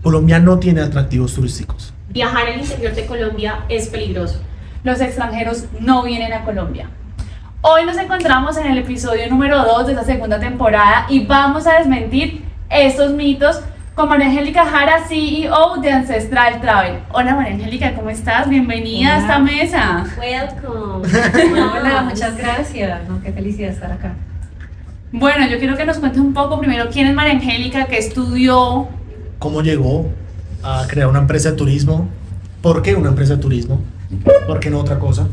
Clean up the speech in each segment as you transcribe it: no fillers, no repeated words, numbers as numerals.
Colombia no tiene atractivos turísticos. Viajar al interior de Colombia es peligroso. Los extranjeros no vienen a Colombia. Hoy nos encontramos en el episodio número 2 de esta segunda temporada y vamos a desmentir estos mitos con María Angélica Jara, CEO de Ancestral Travel. Hola María Angélica, ¿cómo estás? Bienvenida a esta mesa. Welcome. Hola, muchas gracias. No, qué felicidad estar acá. Bueno, yo quiero que nos cuentes un poco primero quién es María Angélica, qué estudió. ¿Cómo llegó a crear una empresa de turismo? ¿Por qué una empresa de turismo? ¿Por qué no otra cosa?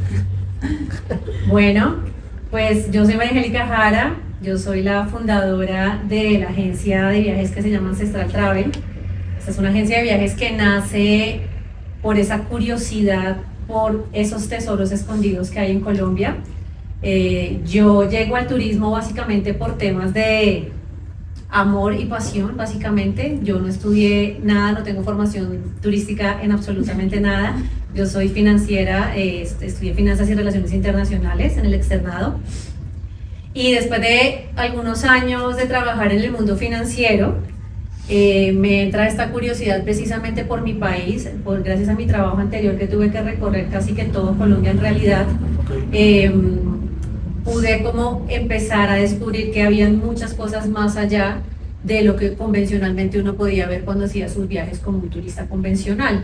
Bueno, pues yo soy María Angélica Jara, yo soy la fundadora de la agencia de viajes que se llama Ancestral Travel. Esta es una agencia de viajes que nace por esa curiosidad por esos tesoros escondidos que hay en Colombia. Yo llego al turismo básicamente por temas de amor y pasión, básicamente. Yo no estudié nada, no tengo formación turística en absolutamente nada. Yo soy financiera, estudié finanzas y relaciones internacionales en el externado. Y después de algunos años de trabajar en el mundo financiero, me entra esta curiosidad precisamente por mi país, gracias a mi trabajo anterior que tuve que recorrer casi que todo Colombia en realidad. Pude como empezar a descubrir que había muchas cosas más allá de lo que convencionalmente uno podía ver cuando hacía sus viajes como un turista convencional.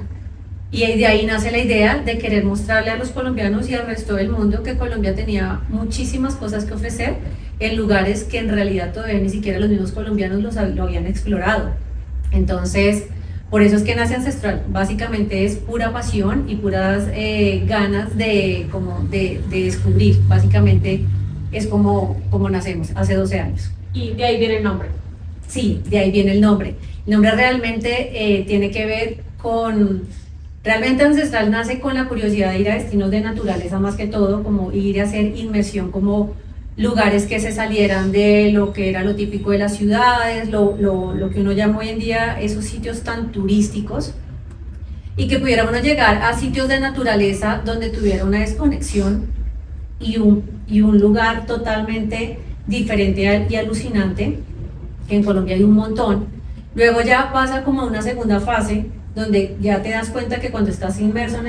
Y de ahí nace la idea de querer mostrarle a los colombianos y al resto del mundo que Colombia tenía muchísimas cosas que ofrecer en lugares que en realidad todavía ni siquiera los mismos colombianos lo habían explorado. Entonces, por eso es que nace Ancestral. Básicamente es pura pasión y puras ganas de descubrir. Básicamente es como nacemos hace 12 años. Y de ahí viene el nombre. Sí, de ahí viene el nombre. El nombre realmente tiene que ver con... Realmente Ancestral nace con la curiosidad de ir a destinos de naturaleza más que todo, como ir a hacer inmersión, como lugares que se salieran de lo que era lo típico de las ciudades, lo que uno llama hoy en día esos sitios tan turísticos, y que pudiera uno llegar a sitios de naturaleza donde tuviera una desconexión y un lugar totalmente diferente y alucinante, que en Colombia hay un montón. Luego ya pasa como a una segunda fase, donde ya te das cuenta que cuando estás inmerso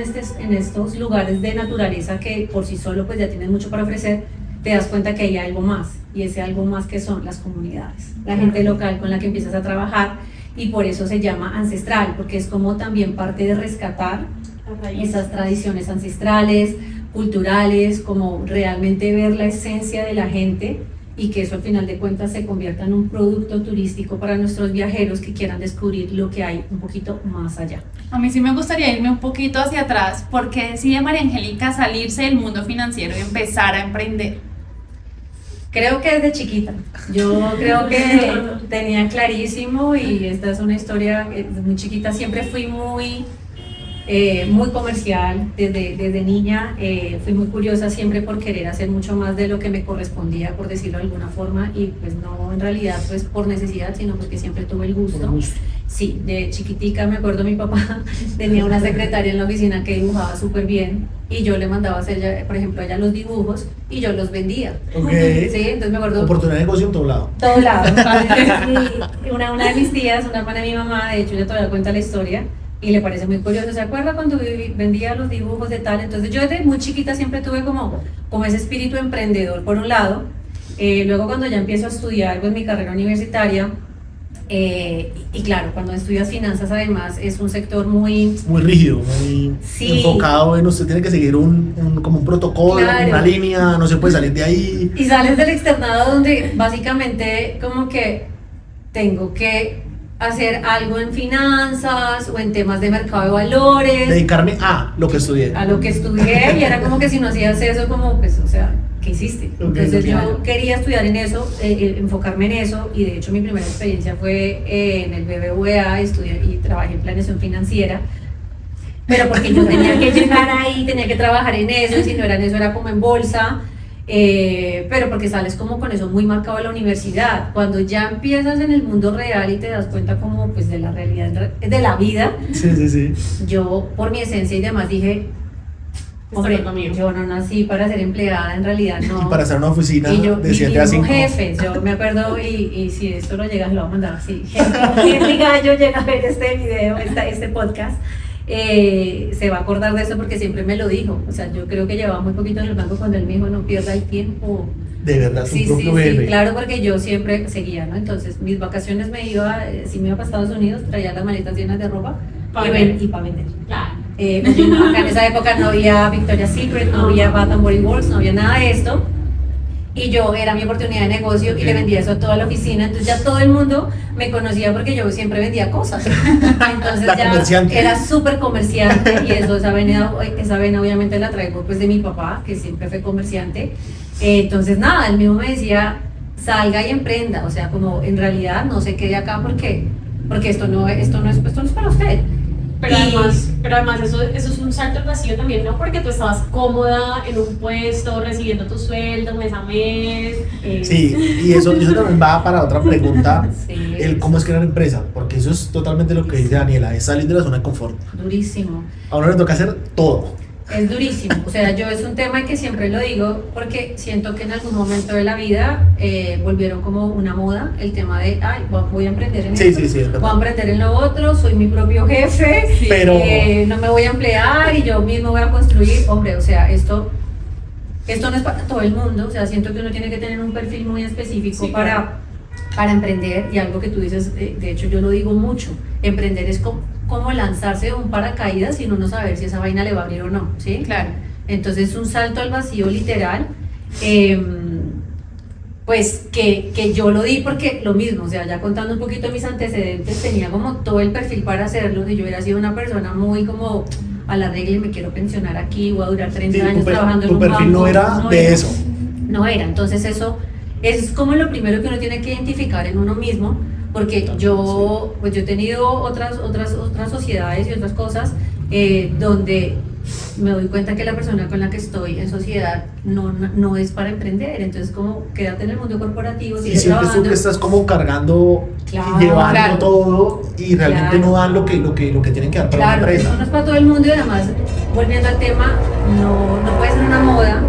en estos lugares de naturaleza que por sí solo pues ya tienen mucho para ofrecer, te das cuenta que hay algo más, y ese algo más que son las comunidades, la gente local con la que empiezas a trabajar, y por eso se llama Ancestral, porque es como también parte de rescatar esas tradiciones ancestrales, culturales, como realmente ver la esencia de la gente, y que eso al final de cuentas se convierta en un producto turístico para nuestros viajeros que quieran descubrir lo que hay un poquito más allá. A mí sí me gustaría irme un poquito hacia atrás. ¿Por qué decide María Angélica salirse del mundo financiero y empezar a emprender? Creo que desde chiquita, yo creo que tenía clarísimo, y esta es una historia desde muy chiquita, siempre fui muy comercial, desde niña fui muy curiosa siempre por querer hacer mucho más de lo que me correspondía, por decirlo de alguna forma, y pues no en realidad pues por necesidad, sino porque siempre tuve el gusto. Sí, de chiquitica me acuerdo mi papá tenía una secretaria en la oficina que dibujaba súper bien, y yo le mandaba a hacer, por ejemplo, a ella los dibujos y yo los vendía. Okay. Sí, entonces me acuerdo. Oportunidad de negocio en todo lado. Todo lado. Sí, una de mis tías, una hermana de mi mamá, de hecho ella todavía cuenta la historia y le parece muy curioso. ¿Se acuerda cuando vendía los dibujos de tal? Entonces yo desde muy chiquita siempre tuve como ese espíritu emprendedor por un lado. Luego cuando ya empiezo a estudiar pues mi carrera universitaria, y claro, cuando estudias finanzas además es un sector muy rígido, muy enfocado en usted tiene que seguir como un protocolo, claro, una línea, no se puede salir de ahí. Y sales del externado donde básicamente como que tengo que hacer algo en finanzas o en temas de mercado de valores. Dedicarme a lo que estudié. A lo que estudié, y era como que si no hacías eso, como pues, o sea, ¿qué hiciste? Entonces yo quería estudiar en eso, enfocarme en eso, y de hecho mi primera experiencia fue en el BBVA, estudié y trabajé en planeación financiera, pero porque yo tenía que llegar ahí, tenía que trabajar en eso, y si no era en eso era como en bolsa, pero porque sales como con eso muy marcado en la universidad. Cuando ya empiezas en el mundo real y te das cuenta como pues de la realidad de la vida, sí. yo por mi esencia y demás dije, Hombre, Está conmigo. yo no nací para ser empleada, en realidad no. Y para estar en una oficina Y yo, de mi 7 a mismo 5. jefe, yo me acuerdo, y si esto lo llegas, lo voy a mandar así. Henry Gallo llega a ver este video, este podcast, se va a acordar de eso porque siempre me lo dijo. O sea, yo creo que llevaba muy poquito en el banco cuando él me dijo, no pierda el tiempo. De verdad, tu Sí, propio sí, jefe. sí, claro, porque yo siempre seguía, ¿no? Entonces, mis vacaciones si me iba para Estados Unidos, traía las maletas llenas de ropa Pa' y vender. para vender. Claro. Porque acá en esa época no había Victoria's Secret, no había Bath and Body Works, no había nada de esto. Y yo era mi oportunidad de negocio y le vendía eso a toda la oficina. Entonces ya todo el mundo me conocía porque yo siempre vendía cosas. Entonces La ya comerciante. era súper comerciante y esa vena obviamente la traigo pues de mi papá, que siempre fue comerciante. Entonces nada, él mismo me decía, salga y emprenda. O sea, como en realidad no se quede acá porque esto no es para usted. Pero Y- además eso es un salto al vacío también, ¿no? Porque tú estabas cómoda en un puesto, recibiendo tu sueldo mes a mes. Sí, y eso también va para otra pregunta, Sí, el cómo es crear empresa, porque eso es totalmente lo que dice Daniela, es salir de la zona de confort. durísimo. A uno le toca hacer todo. Es durísimo, o sea, yo es un tema que siempre lo digo porque siento que en algún momento de la vida volvieron como una moda el tema de, ay, voy a emprender en Sí, esto, sí, sí, es verdad. voy a emprender en lo otro, soy mi propio jefe, Pero- no me voy a emplear y yo mismo voy a construir. Hombre, o sea, esto no es para todo el mundo, o sea, siento que uno tiene que tener un perfil muy específico Sí, para emprender, y algo que tú dices, de hecho yo lo digo mucho, emprender es como lanzarse de un paracaídas sin uno saber si esa vaina le va a abrir o no, ¿sí? Claro. Entonces un salto al vacío literal, pues que yo lo di porque lo mismo, o sea, ya contando un poquito mis antecedentes, tenía como todo el perfil para hacerlo, y yo hubiera sido una persona muy como a la regla y me quiero pensionar aquí, voy a durar 30 Sí, años trabajando en tu un perfil banco. no era de eso. No era, entonces eso es como lo primero que uno tiene que identificar en uno mismo, porque yo he tenido otras sociedades y otras cosas donde me doy cuenta que la persona con la que estoy en sociedad no es para emprender. Entonces, como quédate en el mundo corporativo, Y sigue sientes tú trabajando. que estás como cargando Claro, y llevando claro. todo y realmente Claro. no dan lo que tienen que dar para Claro, una eso empresa. no es para todo el mundo, y además, volviendo al tema, no puede ser una moda.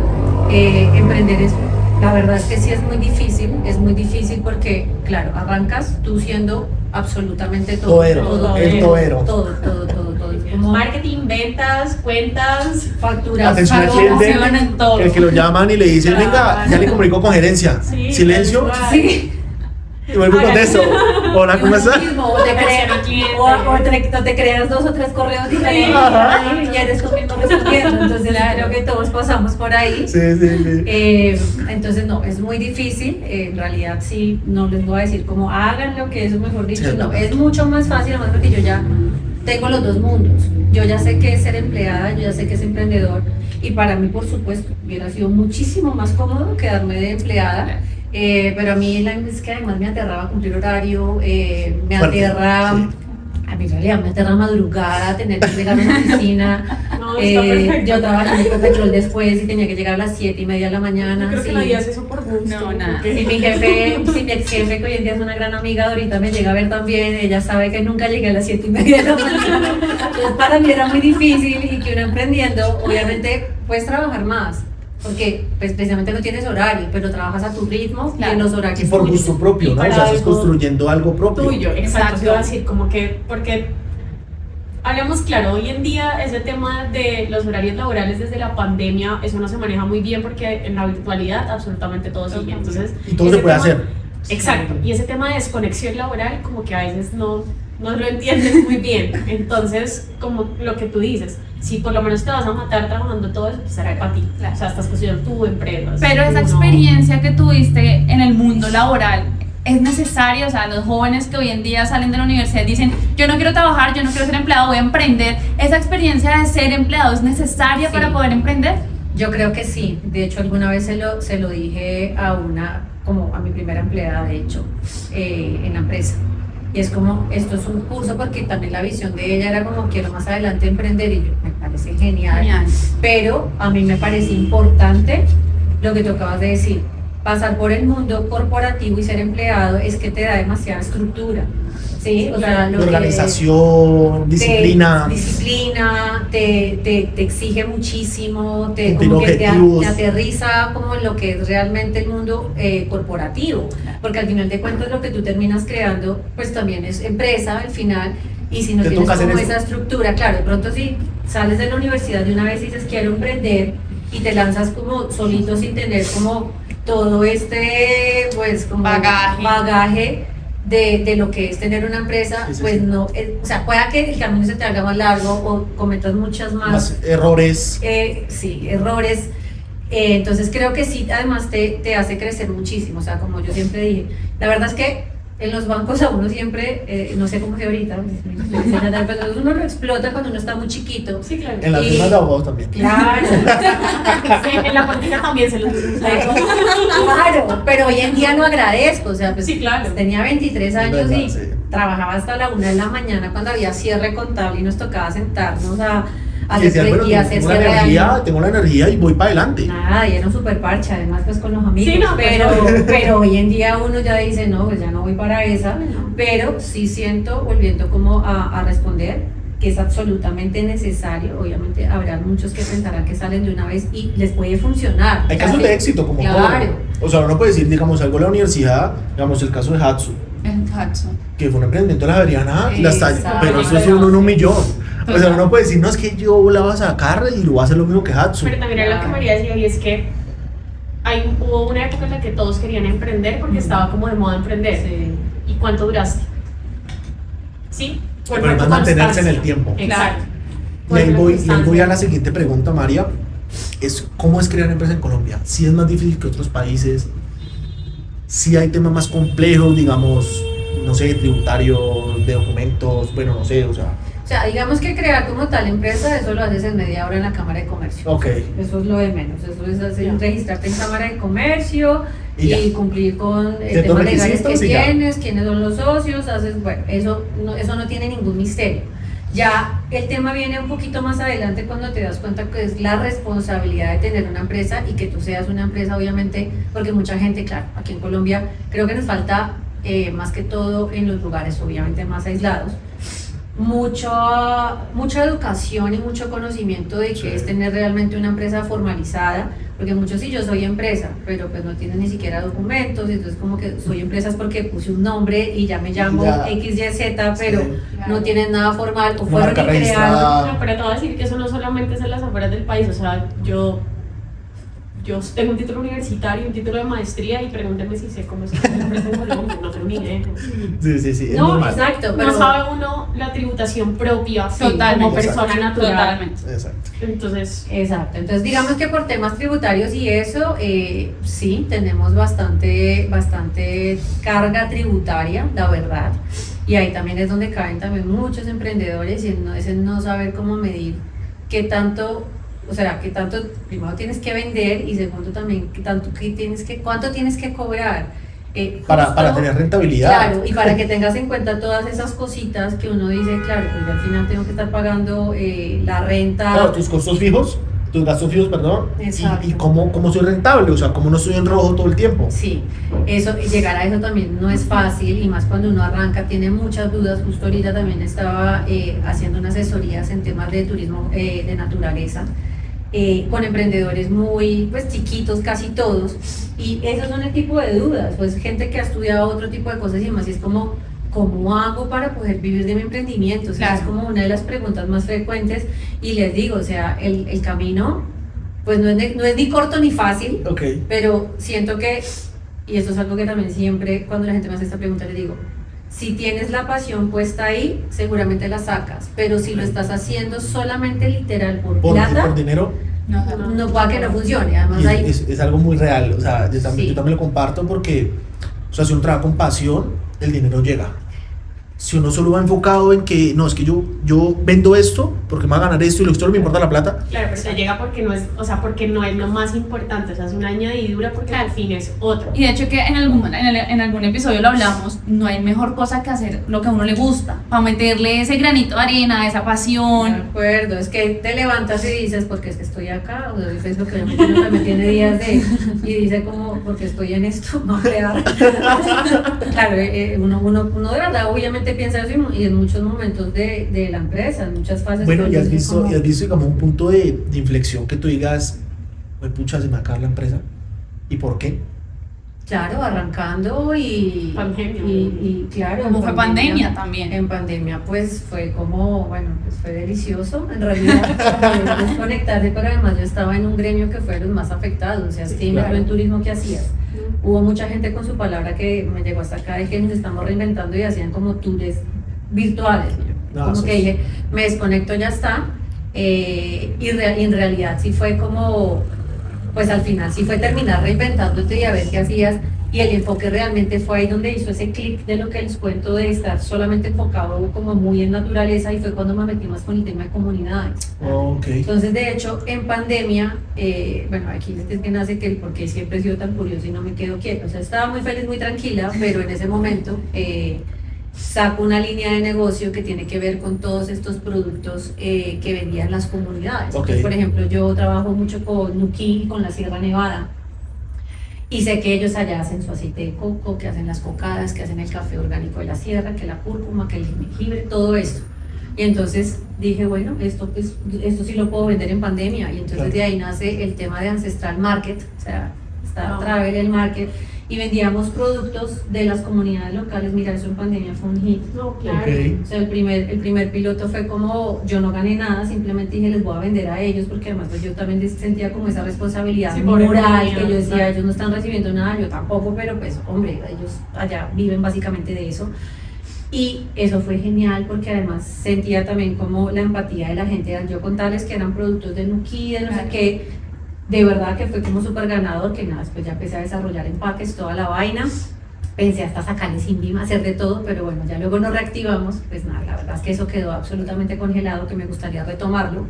Emprender la verdad es que sí es muy difícil porque, claro, arrancas tú siendo absolutamente todo. Todero, el todero. Todo. Es como Marketing, ventas, cuentas. facturas, Atención al Facturación en todo. cliente, el que lo llaman y le dicen, venga, ya le comunico con gerencia. Sí, Silencio, tal cual. Sí. y vuelvo y contesto. Hola, ¿cómo Uno estás? mismo, o te Atención al cliente. no te creas 2 o 3 correos diferentes, Ajá. y ya eres tú mismo respondiendo. Entonces, creo que todos pasamos por ahí. Sí. Entonces no, es muy difícil, en realidad sí, no les voy a decir como hagan lo que es, mejor dicho, Sí, no, es mucho más fácil, además porque yo ya tengo los dos mundos, yo ya sé qué es ser empleada, yo ya sé qué es emprendedor, y para mí por supuesto hubiera sido muchísimo más cómodo quedarme de empleada, pero a mí es que además me aterraba cumplir horario, me Fuerte, aterra... sí. A mí en realidad me aterra madrugada, tener que llegar a una oficina. No, está perfecto. Yo trabajé con Petrol después y tenía que llegar a las 7:30 de la mañana. Yo creo que sí. nadie hace eso por gusto. No, nada. porque- Si mi ex jefe, que hoy en día es una gran amiga, ahorita me llega a ver también, ella sabe que nunca llegué a las 7:30 de la mañana. Entonces para mí era muy difícil, y que uno emprendiendo, obviamente puedes trabajar más, porque pues, precisamente no tienes horario, pero trabajas a tu ritmo y Claro. en los horarios. Y por tuyos. gusto propio, Y ¿no? O para sea, estás algo construyendo algo propio. Tuyo, exacto. Exacto. Te iba a decir como que, porque hablamos claro, hoy en día ese tema de los horarios laborales desde la pandemia, eso no se maneja muy bien porque en la virtualidad absolutamente todo sigue. Entonces, Y todo ese se puede tema- hacer. Exacto, y ese tema de desconexión laboral como que a veces no lo entiendes muy bien. Entonces, como lo que tú dices, si por lo menos te vas a matar trabajando todo eso, pues será para ti. O sea, estás construyendo tu empresa. Pero esa tú no- experiencia que tuviste en el mundo laboral es necesaria. O sea, los jóvenes que hoy en día salen de la universidad dicen, yo no quiero trabajar, yo no quiero ser empleado, voy a emprender. ¿Esa experiencia de ser empleado es necesaria Sí. para poder emprender? Yo creo que sí. De hecho, alguna vez se lo dije como a mi primera empleada, de hecho, en la empresa. Y es como, esto es un curso, porque también la visión de ella era como, quiero más adelante emprender, y yo, me parece genial. Pero a mí me parece importante lo que tú acabas de decir. Pasar por el mundo corporativo y ser empleado es que te da demasiada estructura. Sí, o sea, lo De que- organización, disciplina. Disciplina, te exige muchísimo, te, Cumplir como que objetivos. te aterriza como en lo que es realmente el mundo corporativo, porque al final de cuentas lo que tú terminas creando pues también es empresa al final, y si no Te tienes toca hacer como eso. esa estructura, claro, de pronto si sales de la universidad de una vez y dices quiero emprender y te lanzas como solito sin tener como todo este pues como bagaje de lo que es tener una empresa, Sí, sí, pues sí. no, o sea, pueda que el camino se te haga más largo o cometas muchas Más errores. sí, errores. Entonces creo que sí, además te hace crecer muchísimo, o sea, como yo siempre dije, la verdad es que en los bancos a uno siempre, no sé cómo que ahorita, pero uno lo explota cuando uno está muy chiquito. Sí, claro. En las Y- firmas de abogados también. Claro, Sí, en la política también se los claro, pero hoy en día lo agradezco, o sea, pues Sí, claro. tenía 23 años verdad, y sí. trabajaba hasta la 1 de la mañana cuando había cierre contable y nos tocaba sentarnos a Y decía, bueno, y hacer tengo la cierre de energía, año. tengo la energía y voy para adelante. Nada, y era un super parche, además pues con los amigos, Sí, no, pero hoy en día uno ya dice, no, pues ya no voy para esa, pero sí siento, volviendo como a responder, que es absolutamente necesario. Obviamente habrá muchos que pensarán que salen de una vez y les puede funcionar. Hay O sea, casos que- de éxito como claro. todo. O sea, uno puede decir, digamos, salgo de la universidad, digamos, el caso de Hatsu, En Hudson. que fue un emprendimiento de la Javeriana y la está, Exacto. pero eso es uno en un millón. O sea, uno puede decir, no, es que yo la voy a sacar y lo voy a hacer lo mismo que Hatsu. Pero también era lo que María decía, y es que hubo una época en la que todos querían emprender porque estaba como de moda emprender. Sí. ¿Y cuánto duraste? ¿Sí? ¿Cuál Pero fue tu más mantenerse en el constancia? tiempo. Exacto. Y ¿Cuál ahí fue la voy, constancia? a la siguiente pregunta, María. Es, ¿cómo es crear empresa en Colombia? Si es más difícil que otros países, si hay temas más complejos, digamos, no sé, tributarios, de documentos, bueno, no sé, o sea, O sea, digamos que crear como tal empresa, eso lo haces en media hora en la Cámara de Comercio. ok. Eso es lo de menos, eso es Ya. registrarte en Cámara de Comercio Y ya. y cumplir con Ciertos temas legales que requisitos y ya. tienes, quiénes son los socios, haces, bueno, eso no tiene ningún misterio. Ya el tema viene un poquito más adelante cuando te das cuenta que es la responsabilidad de tener una empresa y que tú seas una empresa, obviamente, porque mucha gente, claro, aquí en Colombia creo que nos falta, más que todo en los lugares obviamente más aislados, mucha educación y mucho conocimiento de Sí. qué es tener realmente una empresa formalizada, porque muchos sí, yo soy empresa, pero pues no tienen ni siquiera documentos, entonces como que soy empresa es porque puse un nombre y ya me llamo Ya. XYZ, pero Sí. no tienen nada formal, o Una fueron marca y crearon. registrada. No, pero te voy a decir que eso no solamente es en las afueras del país, o sea, yo tengo un título universitario, un título de maestría y pregúnteme si sé cómo es que una empresa en Colombia, no tengo ni idea. Sí, sí, sí, es No, normal. exacto, pero No sabe uno la tributación propia Totalmente. como persona natural. Totalmente. Exacto. Entonces, exacto, entonces digamos que por temas tributarios y eso, sí, tenemos bastante carga tributaria, la verdad, y ahí también es donde caen también muchos emprendedores y es el no saber cómo medir qué tanto, o sea, qué tanto primero tienes que vender y segundo también cuánto tienes que cobrar. Para Justo- tener rentabilidad. Claro, y para que tengas en cuenta todas esas cositas que uno dice, claro, pues yo al final tengo que estar pagando la renta. Claro, tus costos fijos, tus gastos fijos, perdón. Exacto. Y cómo soy rentable, o sea, cómo no estoy en rojo todo el tiempo. Sí, eso, llegar a eso también no es fácil y más cuando uno arranca, tiene muchas dudas. Justo ahorita también estaba haciendo unas asesorías en temas de turismo de naturaleza. Con emprendedores muy pues chiquitos, casi todos, y esos son el tipo de dudas, pues gente que ha estudiado otro tipo de cosas y demás, y es como, ¿cómo hago para poder vivir de mi emprendimiento? O sea, Claro. es como una de las preguntas más frecuentes, y les digo, o sea, el camino, pues no es ni corto ni fácil, Ok. pero siento que, y esto es algo que también siempre cuando la gente me hace esta pregunta les digo, si tienes la pasión puesta ahí, seguramente la sacas, pero si lo estás haciendo solamente literal por plata, Por dinero, No, no pueda que no funcione. Además y hay, es algo muy real. O sea, yo Sí. también lo comparto porque, o sea, si uno trabaja con pasión, el dinero llega. Si uno solo va enfocado en que, no, es que yo vendo esto porque me va a ganar esto y lo que solo me importa la plata. Claro, pero se llega porque no es, o sea, porque no es lo más importante, o sea, es una añadidura porque al fin es otro. Y de hecho que en algún episodio lo hablamos, no hay mejor cosa que hacer lo que a uno le gusta, para meterle ese granito de arena, esa De pasión. acuerdo, es que te levantas y dices, porque es que estoy acá, o sea, es lo que uno también tiene días de, y dice como, porque estoy en esto, no crear. Claro, uno de verdad obviamente piensa eso y en muchos momentos de la empresa, en muchas fases. Bueno, que y has uno dice visto, como- y has visto digamos, un punto de inflexión que tú digas, "Uy, pucha, se me va a acabar la empresa. ¿Y por qué? Claro, arrancando y Pandemia. y claro, Como en fue pandemia también. En pandemia pues fue como, bueno, pues fue delicioso en realidad desconectarse, pero además yo estaba en un gremio que fue de los más afectados, o sea, Sí, dime claro. tú en turismo qué hacías. Hubo mucha gente con su palabra que me llegó hasta acá de que nos estamos reinventando y hacían como tours virtuales. No, Como sí. que dije, me desconecto, ya está. Y en realidad sí fue como, pues al final sí fue terminar reinventándote y a ver qué hacías. Y el enfoque realmente fue ahí donde hizo ese clic de lo que les cuento de estar solamente enfocado como muy en naturaleza y fue cuando me metí más con el tema de comunidades. Ok. Entonces, de hecho, en pandemia, bueno, aquí es que nace que el por qué siempre he sido tan curioso y no me quedo quieta. O sea, estaba muy feliz, muy tranquila, pero en ese momento saco una línea de negocio que tiene que ver con todos estos productos que vendían las comunidades. Ok. Entonces, por ejemplo, yo trabajo mucho con Nuquí, con la Sierra Nevada. Y sé que ellos allá hacen su aceite de coco, que hacen las cocadas, que hacen el café orgánico de la sierra, que la cúrcuma, que el jengibre, todo esto. Y entonces dije, bueno, esto sí lo puedo vender en pandemia. Y entonces Claro. de ahí nace el tema de Ancestral Market, o sea, está Ah. Travel Market. Y vendíamos productos de las comunidades locales. Mira, eso en pandemia fue un hit. No, claro. Ok. O sea, el primer piloto fue como, yo no gané nada, simplemente dije, les voy a vender a ellos, porque además pues, yo también sentía como esa responsabilidad Sí, por moral, economía, que yo decía, claro. ellos no están recibiendo nada, yo tampoco, pero pues, hombre, ellos allá viven básicamente de eso. Y eso fue genial, porque además sentía también como la empatía de la gente, al yo contarles que eran productos de Nuquí, de no sé Claro. qué, de verdad que fue como súper ganador, que nada, después ya empecé a desarrollar empaques, toda la vaina. Pensé hasta sacarle sin Bima, hacer de todo, pero bueno, ya luego nos reactivamos, pues nada, la verdad es que eso quedó absolutamente congelado, que me gustaría retomarlo,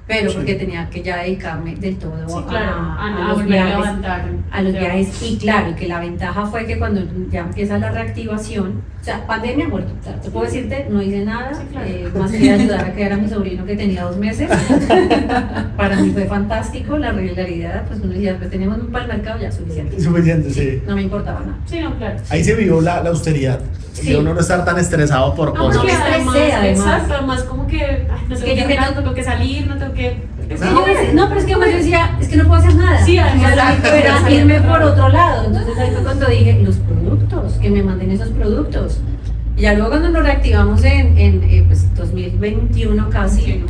pero Sí. porque tenía que ya dedicarme del todo Sí, claro, a a los volver a viajes. levantar. A los Ya. viajes, y claro, y que la ventaja fue que cuando ya empieza la reactivación, o sea, pandemia muerto, o sea, te puedo decirte, no hice nada, Sí, claro. más que ayudar a criar a mi sobrino que tenía 2 meses. Para mí fue fantástico la regularidad, pues uno decía, pues teníamos un para el mercado ya suficiente, Suficiente, sí. no me importaba nada. Sí, no, claro. Ahí se vivió la austeridad. Sí. Y uno no estar tan estresado por No, cosas. porque me estresé, además, además. exacto, además como que ay, no Es tengo que que yo que arreglar, no- tengo que salir, no tengo que... Es que No. yo decía, no, pero es que además yo decía, es que no puedo hacer nada. Sí, además, Exacto, era irme por otro lado. Entonces ahí fue cuando dije, los productos, que me manden esos productos. Y ya luego cuando nos reactivamos en pues, 2021 casi,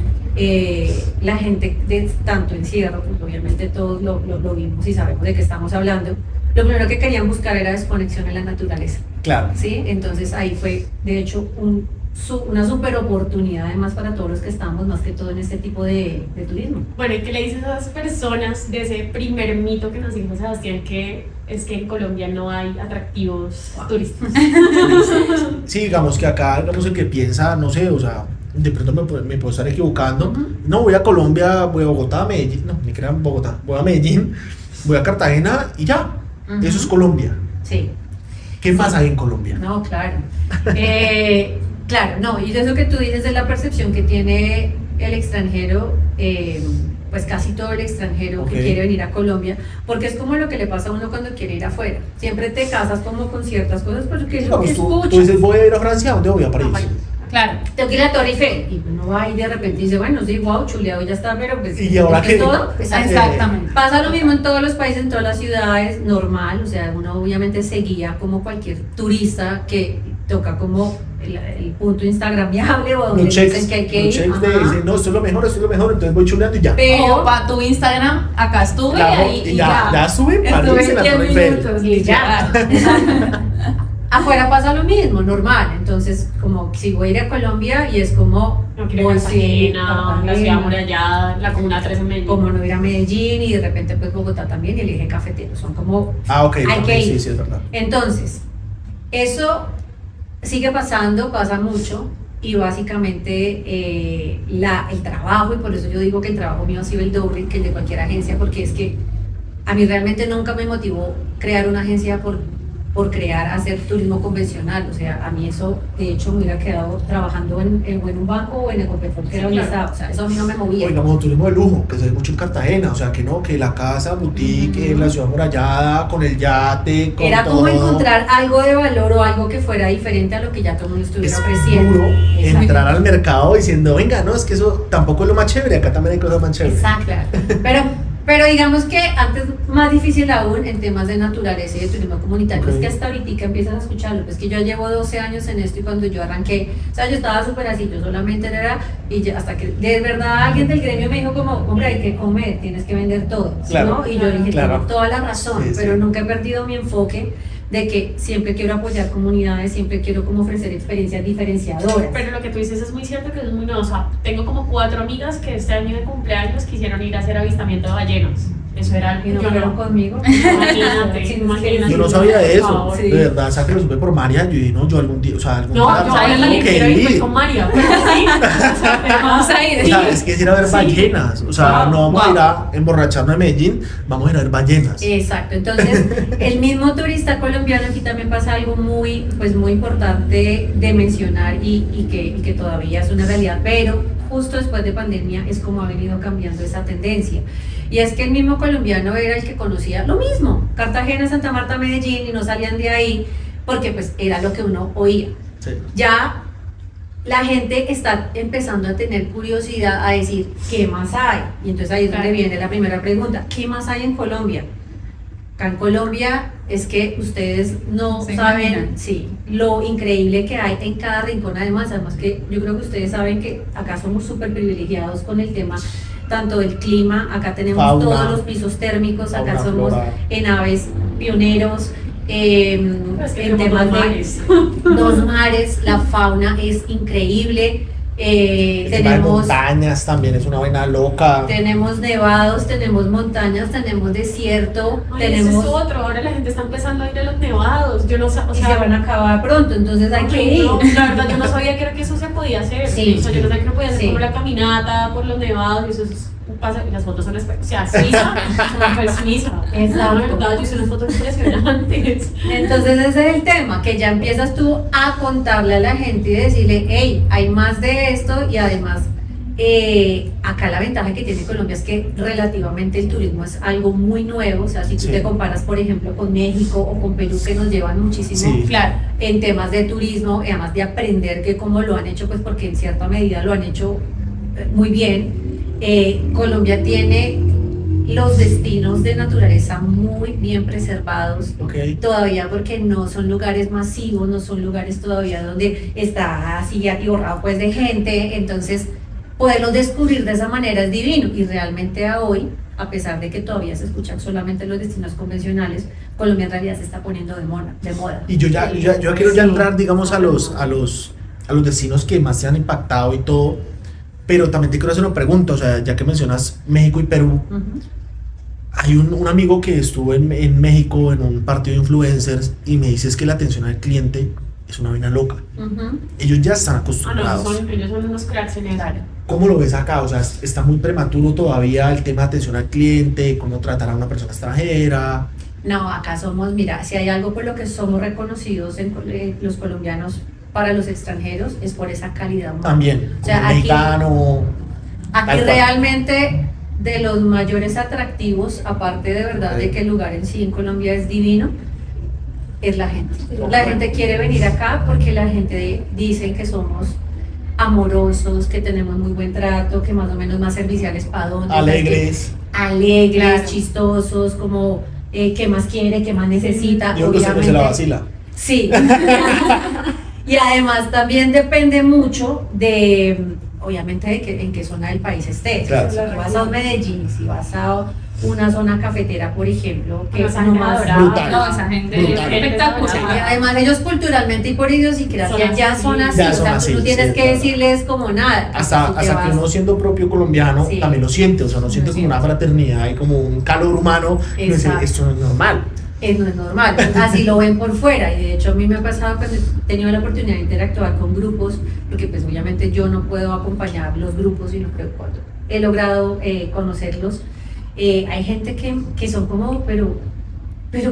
la gente de tanto encierro, pues obviamente todos lo vimos y sabemos de qué estamos hablando. Lo primero que querían buscar era desconexión en la naturaleza. Claro. ¿Sí? Entonces ahí fue, de hecho, una super oportunidad además para todos los que estamos, más que todo en este tipo de turismo. Bueno, ¿y qué le dices a esas personas de ese primer mito que nos dijo Sebastián, que es que en Colombia no hay atractivos turísticos? Sí, digamos que acá, digamos el que piensa, no sé, o sea, de pronto me puedo estar equivocando. Ujú. No, voy a Colombia, voy a Bogotá, a Medellín, no, ni crean Bogotá, voy a Medellín, voy a Cartagena y ya. Ujú. Eso es Colombia. Sí, ¿Qué más hay en Colombia? no, claro. Claro, no, y eso que tú dices de la percepción que tiene el extranjero, pues casi todo el extranjero Ok. que quiere venir a Colombia, porque es como lo que le pasa a uno cuando quiere ir afuera. Siempre te casas como con ciertas cosas porque es lo que Digamos, tú escuchas. dices, voy a ir a Francia, ¿dónde voy a París? Claro. Tengo que ir a la Torre Eiffel y uno va y de repente dice, bueno, sí, wow, chuleado, ya está, pero pues ¿Y ahora ¿esto es qué? todo? Exacto. Exactamente. Pasa lo mismo en todos los países, en todas las ciudades, normal, o sea, uno obviamente seguía como cualquier turista que toca como el punto instagramiable o donde Los dicen checks, que hay que los ir. checks de Ajá. dicen, no, esto es lo mejor, entonces voy chuleando y ya. Pero O para tu Instagram, acá estuve Claro, ahí y ya estuve en París, Estuve en la 10 Torre Eiffel. minutos y ya. Afuera pasa lo mismo, normal. Entonces, como si voy a ir a Colombia y es como No quiero ir a sí, Cartagena, la ciudad amurallada, la Comuna 13 en Medellín. como no ir a Medellín y de repente pues Bogotá también y el eje cafetero. Son como Ah, ok, Hay también, que sí, ir. es verdad. Entonces, eso sigue pasando, pasa mucho, y básicamente el trabajo, y por eso yo digo que el trabajo mío ha sido el doble que el de cualquier agencia, porque es que a mí realmente nunca me motivó crear una agencia por crear, hacer turismo convencional. O sea, a mí eso, de hecho, me hubiera quedado trabajando en un banco o en Ecopetrol, que era donde estaba. O sea, eso a mí no me movía. O digamos, turismo de lujo, que se ve mucho en Cartagena, o sea, que no, que la casa, boutique, la ciudad amurallada, con el yate, con Era todo. como encontrar algo de valor o algo que fuera diferente a lo que ya todo el mundo estuviera Es ofreciendo. duro Exacto. entrar al mercado diciendo, venga, no, es que eso tampoco es lo más chévere, acá también hay cosas más chéveres. Exacto. Pero digamos que antes más difícil aún en temas de naturaleza y de turismo comunitario, Ok. es que hasta ahorita empiezas a escucharlo, pues que yo llevo 12 años en esto y cuando yo arranqué, o sea, yo estaba súper así, yo solamente era, y ya, hasta que de verdad alguien del gremio me dijo como, hombre, hay que comer, tienes que vender todo, Claro, ¿no? Y yo dije, claro. tengo toda la razón, Sí, sí. pero nunca he perdido mi enfoque de que siempre quiero apoyar comunidades, siempre quiero como ofrecer experiencias diferenciadoras. Pero lo que tú dices es muy cierto, que es muy nuevo. O sea, tengo como 4 amigas que este año de cumpleaños quisieron ir a hacer avistamiento de ballenas. Eso era algo Y no yo fueron conmigo. Imagínate, Sí, imagínate. Yo no sabía de eso, Por favor. Sí. de verdad, o sea, que lo supe por María, yo dije, no, yo algún día, o sea, algún No, día yo ahora también tengo que quiero ir ir. con María, pero sí. O sea, pero Vamos a ir. O sea, es que es ir a ver Sí. ballenas, o sea, Wow, no vamos a wow. ir a emborracharnos en Medellín, vamos a ir a ver ballenas. Exacto, entonces el mismo turista colombiano, aquí también pasa algo muy, pues muy importante de mencionar y que todavía es una realidad, pero justo después de pandemia es como ha venido cambiando esa tendencia. Y es que el mismo colombiano era el que conocía lo mismo, Cartagena, Santa Marta, Medellín, y no salían de ahí porque pues era lo que uno oía. Sí. Ya la gente está empezando a tener curiosidad a decir, ¿qué más hay? Y entonces ahí es donde Claro. viene la primera pregunta, ¿qué más hay en Colombia? Acá en Colombia es que ustedes no Se saben, imaginan. sí, lo increíble que hay en cada rincón. Además que yo creo que ustedes saben que acá somos súper privilegiados con el tema tanto del clima, acá tenemos Fauna. todos los pisos térmicos, acá Fauna, somos flora. en aves pioneros, Pero es que en tenemos temas dos de mares. dos mares, la fauna es increíble, El tema de tenemos... montañas también es una vaina loca. Tenemos nevados, tenemos montañas, tenemos desierto, Ay, tenemos... eso es otro, ahora la gente está empezando a ir a los nevados. Yo no sé, o y sea, se van a acabar pronto, entonces hay que ay, ir. no, la verdad yo no sabía que era que eso se podía hacer. Sí. O sea, yo no sabía que no podía hacer Sí. como la caminata por los nevados y eso es pasa, y las fotos son o sea, Suiza, es Suiza. Exacto. La verdad, yo hice unas fotos impresionantes. Entonces ese es el tema, que ya empiezas tú a contarle a la gente y decirle, hey, hay más de esto y además acá la ventaja que tiene Colombia es que relativamente el turismo es algo muy nuevo, o sea, si tú Sí. te comparas por ejemplo con México o con Perú que nos llevan muchísimo Sí. Claro. en temas de turismo y además de aprender que cómo lo han hecho, pues porque en cierta medida lo han hecho muy bien. Colombia tiene los destinos de naturaleza muy bien preservados Ok. todavía porque no son lugares masivos, no son lugares todavía donde está así atiborrado pues de gente, entonces poderlos descubrir de esa manera es divino y realmente a hoy, a pesar de que todavía se escuchan solamente los destinos convencionales, Colombia en realidad se está poniendo de moda. Y yo quiero ya Sí. entrar, digamos, a los destinos que más se han impactado y todo, pero también te quiero hacer una pregunta, o sea, ya que mencionas México y Perú, Ujú. hay un amigo que estuvo en México en un partido de influencers y me dice es que la atención al cliente es una vaina loca. Ujú. Ellos ya están Ah, no, acostumbrados. ellos son unos cracks en el área. ¿Cómo lo ves acá? O sea, está muy prematuro todavía el tema de atención al cliente, cómo tratar a una persona extranjera. No, acá somos, mira, si hay algo por lo que somos reconocidos los colombianos para los extranjeros es por esa calidad humana. También, O sea, como aquí- mexicano. Aquí Tal cual. realmente de los mayores atractivos, aparte de verdad Ok. de que el lugar en sí en Colombia es divino, es la gente. Ok. La gente quiere venir acá porque la gente dice que somos amorosos, que tenemos muy buen trato, que más o menos más serviciales para dónde. Alegres. Alegres, Claro. chistosos, como qué más quiere, qué más necesita. Yo creo que se la vacila. Sí. Y además también depende mucho de, obviamente, en qué zona del país estés. Claro. Si vas a Medellín, si vas a una zona cafetera, por ejemplo, que Pero es esa gente nomás... adorable. Brutal. No, esa gente Brutal. es espectacular. Y además ellos culturalmente y por idiosincrasia Son ya así. son así, Ya o son sea, así, tú no tienes sí, que claro. decirles como nada. Hasta, Tú te hasta que vas- uno siendo propio colombiano Sí. también lo siente, o sea, uno siente Lo como una siente. fraternidad y como un calor humano. Y uno dice, Exacto. esto no es normal. no es normal, así lo ven por fuera y de hecho a mí me ha pasado cuando he tenido la oportunidad de interactuar con grupos, porque pues obviamente yo no puedo acompañar los grupos, sino que cuando he logrado conocerlos, hay gente que son como, pero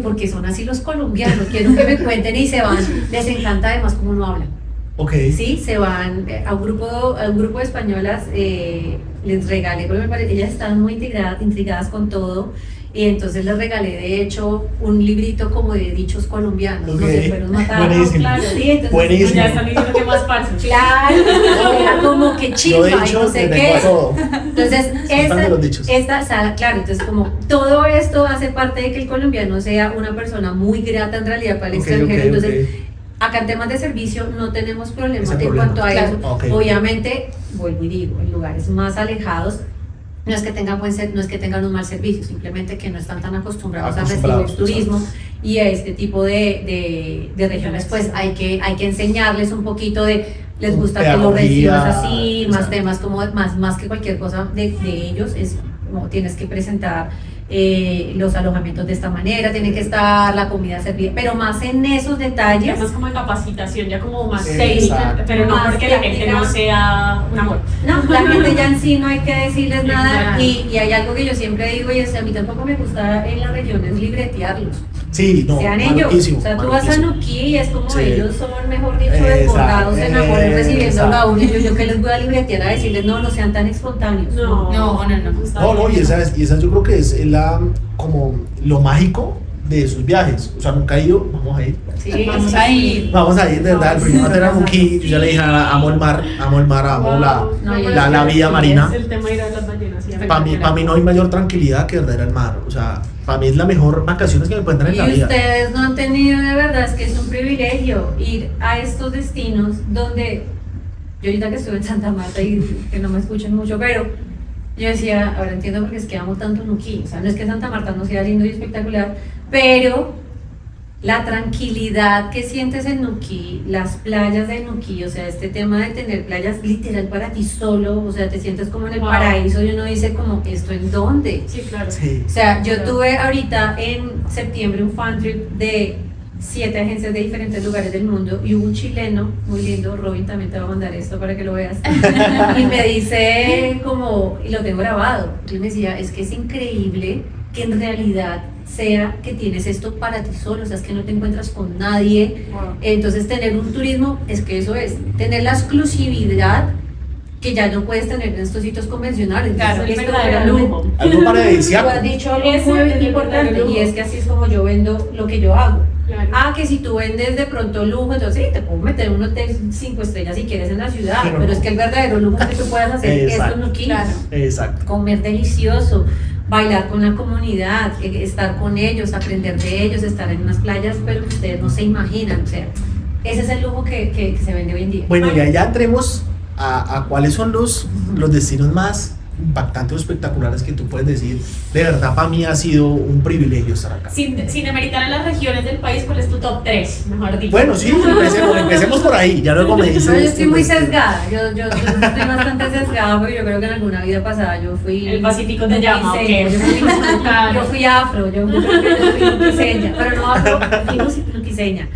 porque son así los colombianos, quiero que me cuenten y se van, les encanta además cómo no hablan. Ok. Sí, se van a un grupo de españolas, les regalé, porque ellas estaban muy intrigadas con todo, y entonces les regalé de hecho un librito como de dichos colombianos, Ok. no se fueron matados. Buenísimo. Claro, sí, entonces, Buenísimo. Ya están diciendo que más parsos. claro, era como que Yo chimba de y hecho no sé le tengo a qué. todo. Entonces, Son de los dichos. claro, entonces como todo esto hace parte de que el colombiano sea una persona muy grata en realidad para el Ok, extranjero, ok, entonces ok. acá en temas de servicio no tenemos problema Ese en problema. cuanto a Claro. eso. Ok. Obviamente, vuelvo y digo, en lugares más alejados, no es que tengan no es que tengan un mal servicio, simplemente que no están tan acostumbrados a Acostumbrados, recibir turismo y a este tipo de regiones, pues hay que enseñarles un poquito de, les Con gusta que lo pedagogía, recibas así, más exacto. temas como más que cualquier cosa de ellos, es como tienes que presentar los alojamientos de esta manera, tiene que estar la comida servida, pero más en esos Ya detalles. más como de capacitación, ya como más Sí, técnica, exacto. pero no Más porque la gente técnica. no sea un amor. No, la gente ya en sí no hay que decirles nada Claro. y hay algo que yo siempre digo y es a mí tampoco me gusta en las regiones libretearlos, Sí, no, sean ellos, maluquísimo, o sea tú vas a maluquísimo. Nuquí y es como Sí. ellos son mejor dicho Exacto, desbordados en amores recibiéndolo a exacto. uno y yo que les voy a libretear a decirles no sean tan espontáneos. No. Está No, no, bien. y esa yo creo que es como lo mágico de sus viajes. O sea, nunca he ido, vamos a ir. Sí, Vamos sí, a sí. ir. Vamos a ir, de verdad. El primero era Nuquí. Yo ya le dije, amo el mar, amo Wow. la pero la es que vida sí, marina. es el tema de ir a las ballenas. sí, Para mí no hay mayor tranquilidad que verdad el mar. O sea, para mí es la mejor vacaciones que me pueden dar en Y la vida. ustedes no han tenido, de verdad, es que es un privilegio ir a estos destinos donde yo ahorita que estuve en Santa Marta y que no me escuchen mucho, pero yo decía, ahora entiendo por qué es que amo tanto Nuquí, o sea, no es que Santa Marta no sea lindo y espectacular, pero la tranquilidad que sientes en Nuquí, las playas de Nuquí, o sea, este tema de tener playas literal para ti solo, o sea, te sientes como en el Wow. paraíso y uno dice como, ¿esto en dónde? Sí, claro. Sí. O sea, yo Claro. tuve ahorita en septiembre un fan trip de 7 agencias de diferentes lugares del mundo y hubo un chileno muy lindo, Robin también te va a mandar esto para que lo veas, y me dice como, y lo tengo grabado, y me decía, es que es increíble que en realidad sea que tienes esto para ti solo, o sea, es que no te encuentras con nadie, Wow. entonces tener un turismo, es que eso es, tener la exclusividad que ya no puedes tener en estos sitios convencionales. Claro, Es el Esto verdadero realmente- lujo. Algo Tú paradisíaco. has dicho algo Ese muy es el importante verdadero y lujo. es que así es como yo vendo lo que yo hago. Claro. Ah, que si tú vendes de pronto lujo, entonces sí, te puedo meter un hotel 5 estrellas si quieres en la ciudad, Pero pero no. es que el verdadero lujo es que tú puedas hacer Exacto. esto en Nuquí, Claro. Exacto. comer delicioso, bailar con la comunidad, estar con ellos, aprender de ellos, estar en unas playas, pero ustedes no se imaginan, o sea, ese es el lujo que se vende hoy en día. Bueno, ya entremos a cuáles son los destinos más impactantes o espectaculares que tú puedes decir. De verdad, para mí ha sido un privilegio estar acá. Sin demeritar a las regiones del país, ¿cuál es tu top 3? Mejor dicho. Bueno, sí, empecemos por ahí. Ya luego me dices. No, yo estoy tu muy destino. sesgada, yo estoy bastante sesgada porque yo creo que en alguna vida pasada yo fui... El Pacífico te llama, ¿o nuquiseña, qué? yo fui afro, yo creo que yo fui nuquiseña, pero no afro, fui nuquiseña.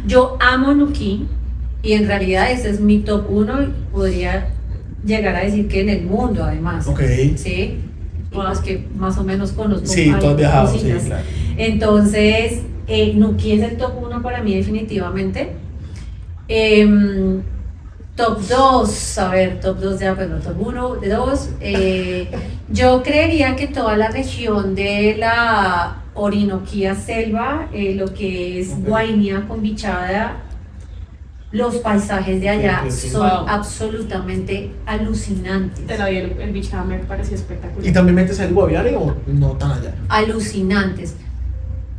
Yo amo Nuquí y en realidad ese es mi top 1 y podría llegar a decir que en el mundo además. Ok. ¿Sí? Y pues que más o menos conozco. Sí, tú has algunas viajado, sí, cositas. claro. Entonces, Nuquí es el top 1 para mí definitivamente. Top 2, a ver, top 2 ya, pero top 1, de 2. Yo creería que toda la región de la Orinoquía Selva, lo que es Ok. Guainía con Bichada, los paisajes de allá Ok, ok. son Wow. absolutamente alucinantes. Te la vi, el bichada me pareció espectacular. ¿Y también metes el Guaviare o no tan allá? Alucinantes.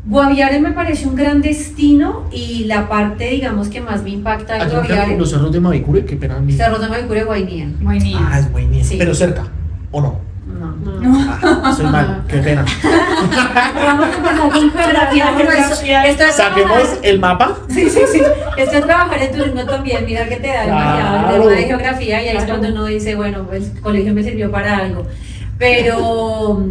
Guaviare me parece un gran destino y la parte, digamos, que más me impacta de Allá quedan Guaviare, los cerros de Mavicure, que pena a mí. Cerros de Mavicure, Guainía. Buenísimo. Ah, es buenísimo. Sí. Pero cerca, ¿o no? No. No. Ah, soy mal, qué pena. Vamos a empezar con geografía, pero esto es Saquemos trabajar. el mapa. Sí, sí, sí. Esto es trabajar en turismo también. Mira que te da demasiado el Claro. tema de geografía y ahí es Claro. cuando uno dice, bueno, el colegio me sirvió para algo. Pero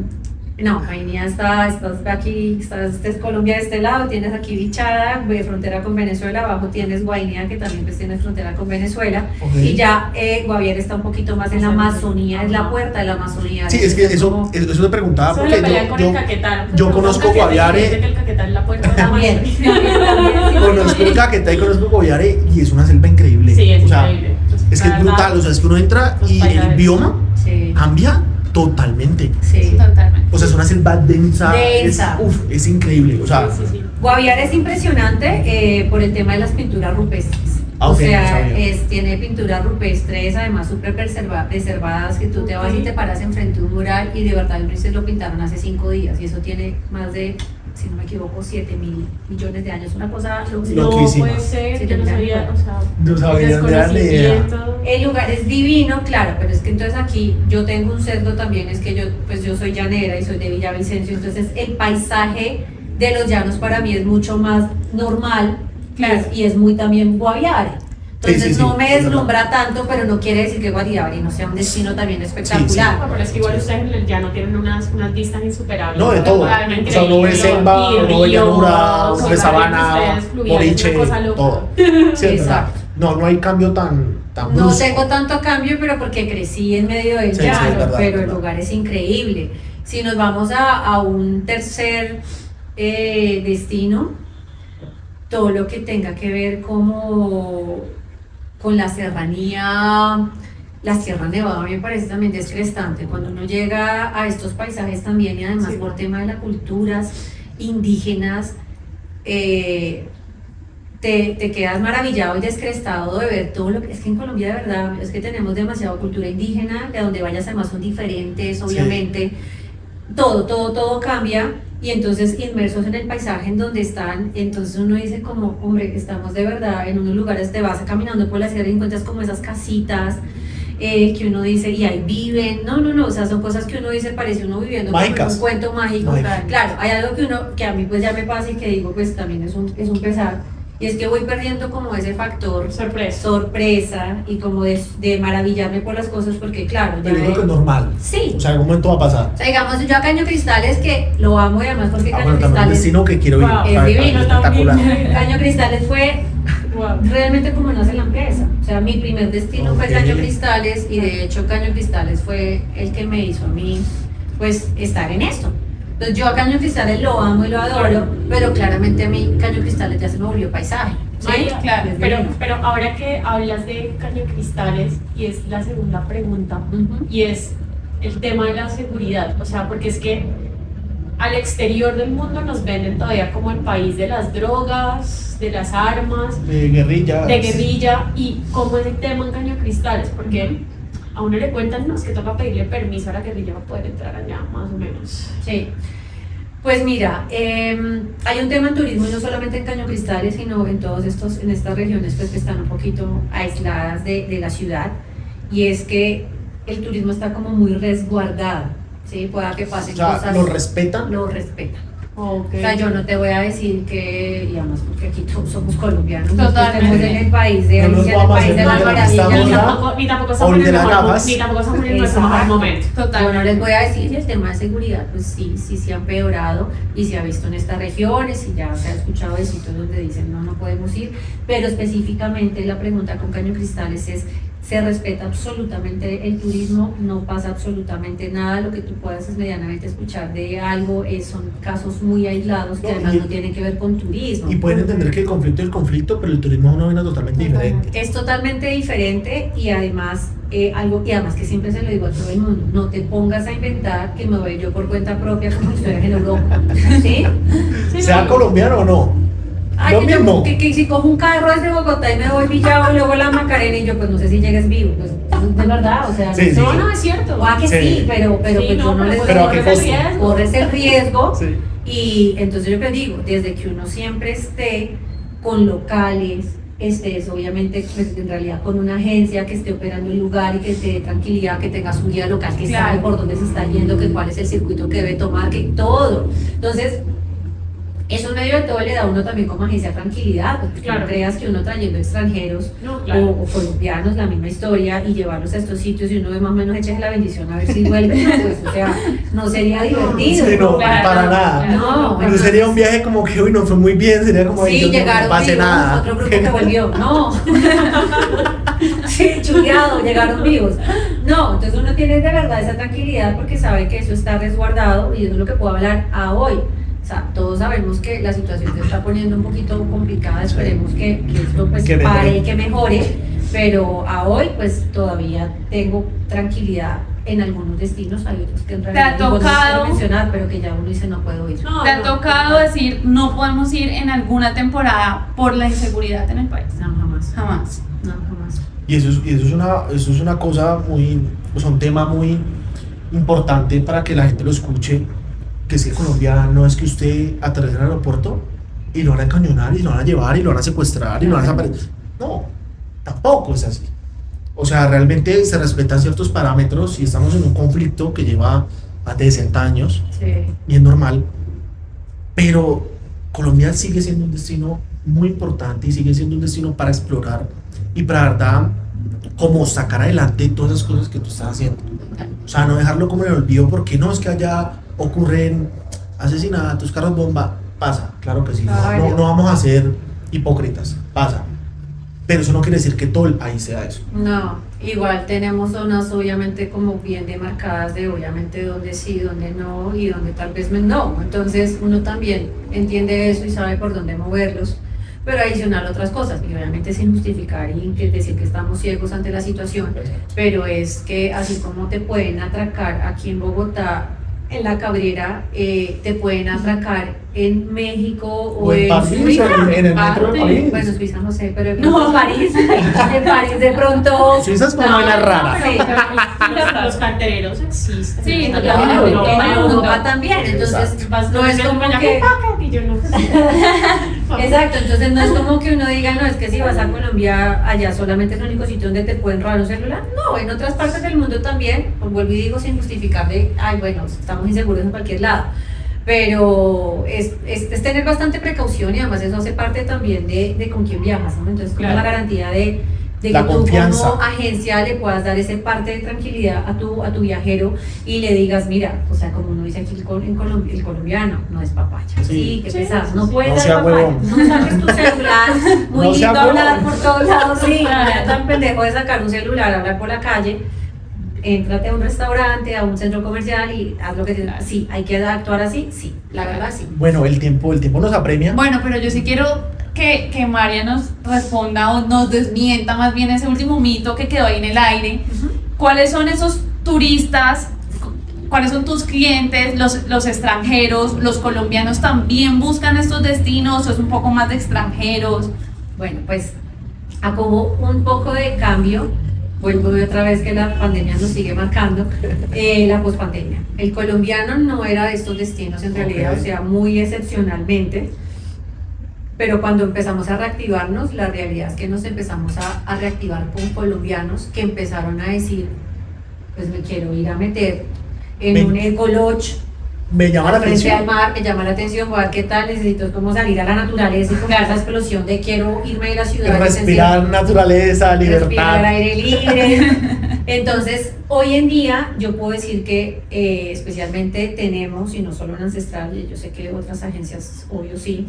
No, Guainía estás aquí, este es Colombia de este lado, tienes aquí Bichada, frontera con Venezuela, abajo tienes Guainía, que también pues tienes frontera con Venezuela, Ok. y ya Guaviare está un poquito más en la Amazonía, es la puerta de la Amazonía. Sí, es que Entonces, eso, como- eso me preguntaba Solo porque pelean con el yo Caquetá. yo conozco Guaviare. Dice que el Caquetá es la puerta de la También, Amazonía. sí. conozco el Caquetá y conozco Guaviare y es una selva increíble. Sí, es o sea, increíble. es que es brutal, o sea, es que uno entra Los y el paisajes. bioma Sí, cambia totalmente. sí. Totalmente. O sea, es una selva densa, Densa. Es increíble, o sea, Sí, sí. Guaviare es impresionante por el tema de las pinturas rupestres. Ah, O ok, no sea, sabía. tiene pinturas rupestres, además súper preservadas, que tú te vas y te paras enfrente de un mural y de verdad lo pintaron hace 5 días y eso tiene más de, si no me equivoco, 7.000 millones de años, una cosa No Loquísima. puede ser, Sí, yo no tendría sabía, que- o sea, no sabía de la idea. desconocimiento. El lugar es divino, claro, pero es que entonces aquí yo tengo un sesgo también, es que yo soy llanera y soy de Villavicencio, entonces el paisaje de los llanos para mí es mucho más normal. Claro. Y es muy también Guaviare. Entonces Sí, sí, no sí, me es deslumbra tanto, pero no quiere decir que Guaviare no sea un destino también espectacular. No, pero es que igual ustedes en el llano tienen unas vistas insuperables. No, de todo. Ah, O sea, uno ve increíble. selva, Y uno ve ríos, llanura, o uno ve sea, sabana, ustedes fluviales, boliche, una cosa loca. todo. Sí, es verdad. Exacto. No hay cambio tan No brusco. tengo tanto cambio, pero porque crecí en medio del Sí, sí, es llano, verdad, pero es el verdad. lugar es increíble. Si nos vamos a un tercer destino, todo lo que tenga que ver como con la serranía, la Sierra Nevada me parece también descrestante. Cuando uno llega a estos paisajes también y además Sí. por tema de las culturas indígenas, te quedas maravillado y descrestado de ver todo lo que es que en Colombia de verdad es que tenemos demasiada cultura indígena, de donde vayas además son diferentes, obviamente, todo cambia y entonces inmersos en el paisaje en donde están, entonces uno dice como, hombre, estamos de verdad en unos lugares, te vas caminando por la sierra y encuentras como esas casitas que uno dice, y ahí viven, no, o sea, son cosas que uno dice, parece uno viviendo como en Mágicas. un cuento mágico. Mágicas. Claro, hay algo que a mí pues ya me pasa y que digo, pues también es un pesar, y es que voy perdiendo como ese factor sorpresa y como de maravillarme por las cosas, porque claro, ya Pero yo creo que es normal. sí. O sea, en algún momento va a pasar. O sea, digamos, yo a Caño Cristales, que lo amo y además porque Ah, Caño bueno, también un Cristales, destino que quiero ir. Wow, es divino espectacular. Caño Cristales fue Wow. realmente como nace la empresa. O sea, mi primer destino fue Ok. Caño Cristales y de hecho Caño Cristales fue el que me hizo a mí, pues, estar en esto. Entonces yo a Caño Cristales lo amo y lo adoro, pero claramente a mí Caño Cristales ya se me volvió paisaje. ¿sí? María, claro, Es pero, divino. pero ahora que hablas de Caño Cristales, y es la segunda pregunta, Ujú. y es el tema de la seguridad, o sea, porque es que al exterior del mundo nos venden todavía como el país de las drogas, de las armas, De guerrilla. de guerrilla, y cómo es el tema en Caño Cristales, porque a uno le cuentan, no, es que toca pedirle permiso a la guerrilla para poder entrar allá, más o menos. Sí. Pues mira, hay un tema en turismo y no solamente en Caño Cristales, sino en en estas regiones pues, que están un poquito aisladas de la ciudad, y es que el turismo está como muy resguardado, ¿sí? Pueda que O pasen sea, cosas, lo respetan. lo respetan. Okay. O sea, yo no te voy a decir que, y además porque aquí todos somos colombianos, no Totalmente. estemos en el país de No nos Alicia, en el vamos a país de hacer las nada, maravillas. estamos Ni ya- tampoco estamos en Olvidé el las mejor, gafas. ni tampoco estamos en nuestro mejor Exacto. momento. Total. Yo no les voy a decir, el tema de seguridad, pues sí se ha empeorado y se ha visto en estas regiones y ya se ha escuchado de sitios donde dicen no podemos ir, pero específicamente la pregunta con Caño Cristales es, se respeta absolutamente el turismo, no pasa absolutamente nada, lo que tú puedas es medianamente escuchar de algo, son casos muy aislados que No, además y- no tienen que ver con turismo. Y pueden entender que el conflicto es el conflicto, pero el turismo es una vaina totalmente diferente. Es totalmente diferente y además además que siempre se lo digo a todo el mundo, no te pongas a inventar que me voy yo por cuenta propia como si estuvieras en Europa, ¿sí? Sí, Sea no. colombiano o no. Ay, Lo que yo- mismo. que si cojo un carro desde Bogotá y me voy Villavo y luego la Macarena y yo pues no sé si llegues vivo, pues de verdad, o sea, Sí, sí. No, es cierto. o a que sí, Sí. pero Sí, pues yo no les pues, Pero ¿a qué corres el costo? riesgo. corres el riesgo. Sí. Y entonces yo te digo, desde que uno siempre esté con locales, estés obviamente pues, en realidad con una agencia que esté operando el lugar y que te dé tranquilidad, que tengas un guía local que Claro. sabe por dónde se está yendo, que cuál es el circuito que debe tomar, que todo. Entonces, eso en medio de todo le da a uno también como agencia tranquilidad, porque Claro. no creas que uno trayendo extranjeros No, claro. o colombianos, la misma historia, y llevarlos a estos sitios y uno ve más o menos eches la bendición a ver si vuelven, pues, o sea, no sería divertido. Sí, no, Claro, para nada. No, Pero sería un viaje como que, uy, no fue muy bien, sería como, Sí, "Ay, Dios mío, llegaron no pase vivos, nada". otro grupo que volvió, no. Sí, chuleado, llegaron vivos. No, entonces uno tiene de verdad esa tranquilidad porque sabe que eso está resguardado y eso es lo que puedo hablar a hoy. O sea, todos sabemos que la situación se está poniendo un poquito complicada, esperemos que esto pues Que mejore. pare y que mejore, pero a hoy pues todavía tengo tranquilidad en algunos destinos, hay otros que en realidad ha no quiero tocado? mencionar, pero que ya uno dice no puedo ir. No, ¿Te ha no. tocado decir no podemos ir en alguna temporada por la inseguridad en el país? No, jamás. Jamás. No, jamás. Y eso es una cosa muy, o sea, un tema muy importante para que la gente lo escuche, que es que Colombia no es que usted aterrice en el aeropuerto y lo van a encañonar y lo van a llevar y lo van a secuestrar y lo van a desaparecer. No, tampoco es así. O sea, realmente se respetan ciertos parámetros y estamos en un conflicto que lleva más de 60 años Sí. y es normal, pero Colombia sigue siendo un destino muy importante y sigue siendo un destino para explorar y para verdad como sacar adelante todas esas cosas que tú estás haciendo. O sea, no dejarlo como en el olvido porque no es que allá ocurren asesinatos, carros bomba, pasa, claro que sí, no vamos a ser hipócritas, pasa, pero eso no quiere decir que todo el país sea eso. No, igual tenemos zonas obviamente como bien demarcadas de obviamente dónde sí, dónde no y dónde tal vez no. Entonces uno también entiende eso y sabe por dónde moverlos, pero adicional otras cosas, y obviamente sin justificar y decir que estamos ciegos ante la situación, pero es que así como te pueden atracar aquí en Bogotá, en la Cabrera, te pueden atracar en México o O en París, Suiza. en el metro de París. Bueno, Suiza no sé, pero no, en París, en París de pronto. Suiza es una vaina rara. Sí. Los cartereros existen. Sí, En totalmente. Europa, En en Europa también, entonces Exacto. no es como que... Y yo no. Exacto, entonces no es como que uno diga, no, es que si vas a Colombia, allá solamente es el único sitio donde te pueden robar un celular. No, en otras partes del mundo también, pues vuelvo y digo sin justificar de, ay, bueno, estamos inseguros en cualquier lado. Pero es tener bastante precaución y además eso hace parte también de con quién viajas, ¿no? Entonces, como Claro. la garantía de La que tú confianza. como agencia le puedas dar ese parte de tranquilidad a tu viajero y le digas, mira, o sea, como uno dice aquí en Colombia, el colombiano no es papaya. Sí. Sí, qué Sí, pesado. sí, No sí. puedes No dar sea papaya. huevón. No saques tu celular. Muy No sea lindo hablar huevón. por todos lados. Sí, no sea tan pendejo de sacar un celular, hablar por la calle. Éntrate a un restaurante, a un centro comercial y haz lo que tienes. Sí, hay que actuar así, sí, la verdad sí. Bueno, el tiempo nos apremia. Bueno, pero yo sí quiero que María nos responda o nos desmienta más bien ese último mito que quedó ahí en el aire. ¿Cuáles son esos turistas? ¿Cuáles son tus clientes? Los extranjeros, los colombianos también buscan estos destinos o es un poco más de extranjeros? Bueno, pues como un poco de cambio, vuelvo otra vez que la pandemia nos sigue marcando, la pospandemia. El colombiano no era de estos destinos en realidad, Ok. o sea, muy excepcionalmente, pero cuando empezamos a reactivarnos, la realidad es que nos empezamos a reactivar con colombianos que empezaron a decir, pues me quiero ir a meter en Me- un ecolodge Me llama la al frente al atención. mar, me llama la atención, voy a ver qué tal, necesito como salir a la naturaleza y como esa explosión de quiero irme de la ciudad. Respirar naturaleza, respirar libertad. aire libre. Entonces, hoy en día yo puedo decir que especialmente tenemos, y no solo en Ancestral, yo sé que otras agencias, obvio sí,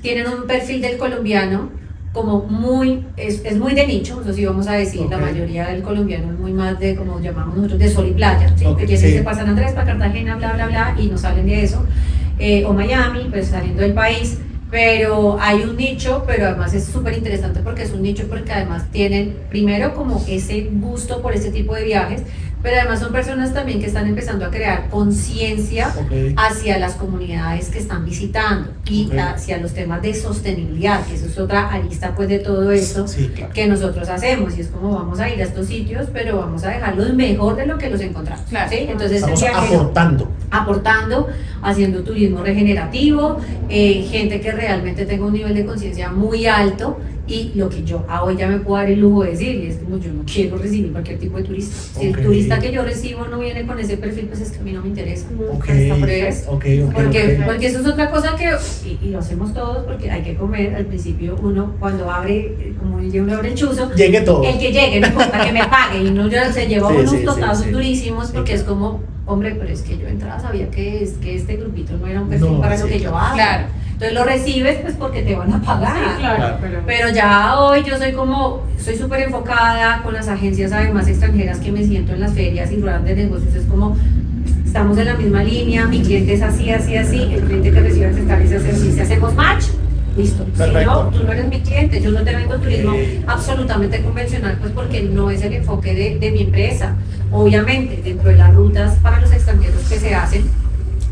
tienen un perfil del colombiano como muy, es muy de nicho, eso sí vamos a decir, la Ok. mayoría del colombiano es muy más de, como llamamos nosotros, de sol y playa, ¿sí? Ok, Que sí. se pasan a Andrés para Cartagena, bla, bla, bla, y no salen de eso, o Miami, pues saliendo del país, pero hay un nicho, pero además es súper interesante porque es un nicho porque además tienen primero como ese gusto por ese tipo de viajes, pero además son personas también que están empezando a crear conciencia Ok. hacia las comunidades que están visitando y Ok. hacia los temas de sostenibilidad, que eso es otra arista pues de todo esto Sí, claro. que nosotros hacemos, y es como vamos a ir a estos sitios, pero vamos a dejarlos mejor de lo que los encontramos, Claro. ¿sí? Entonces Estamos el viajero aportando. haciendo turismo regenerativo, gente que realmente tenga un nivel de conciencia muy alto Y lo que yo hoy ya me puedo dar el lujo de decir, y es como yo no quiero recibir cualquier tipo de turista. Si el turista que yo recibo no viene con ese perfil, pues es que a mí no me interesa. Ok, ¿Ves? ok. Porque eso es otra cosa que, y lo hacemos todos porque hay que comer. Al principio uno cuando abre, como uno abre el chuzo, Llegue todo. el que llegue, no importa que me pague, y uno ya se lleva Sí, unos sí, totazos sí. durísimos porque Sí, es como, hombre, pero es que yo de entrada sabía que este grupito no era un perfil No, para lo sí, que yo claro. hago. Claro. Entonces lo recibes pues porque te van a pagar. Sí, claro, Claro. Pero ya hoy yo soy súper enfocada con las agencias además extranjeras que me siento en las ferias y ruedas de negocios, es como, estamos en la misma línea, mi cliente es así, así, así, el cliente que recibe ancestral es así, si hacemos match, listo. Si Perfecto. no, tú no eres mi cliente, yo no te vendo turismo absolutamente convencional, pues porque no es el enfoque de mi empresa. Obviamente, dentro de las rutas para los extranjeros que se hacen,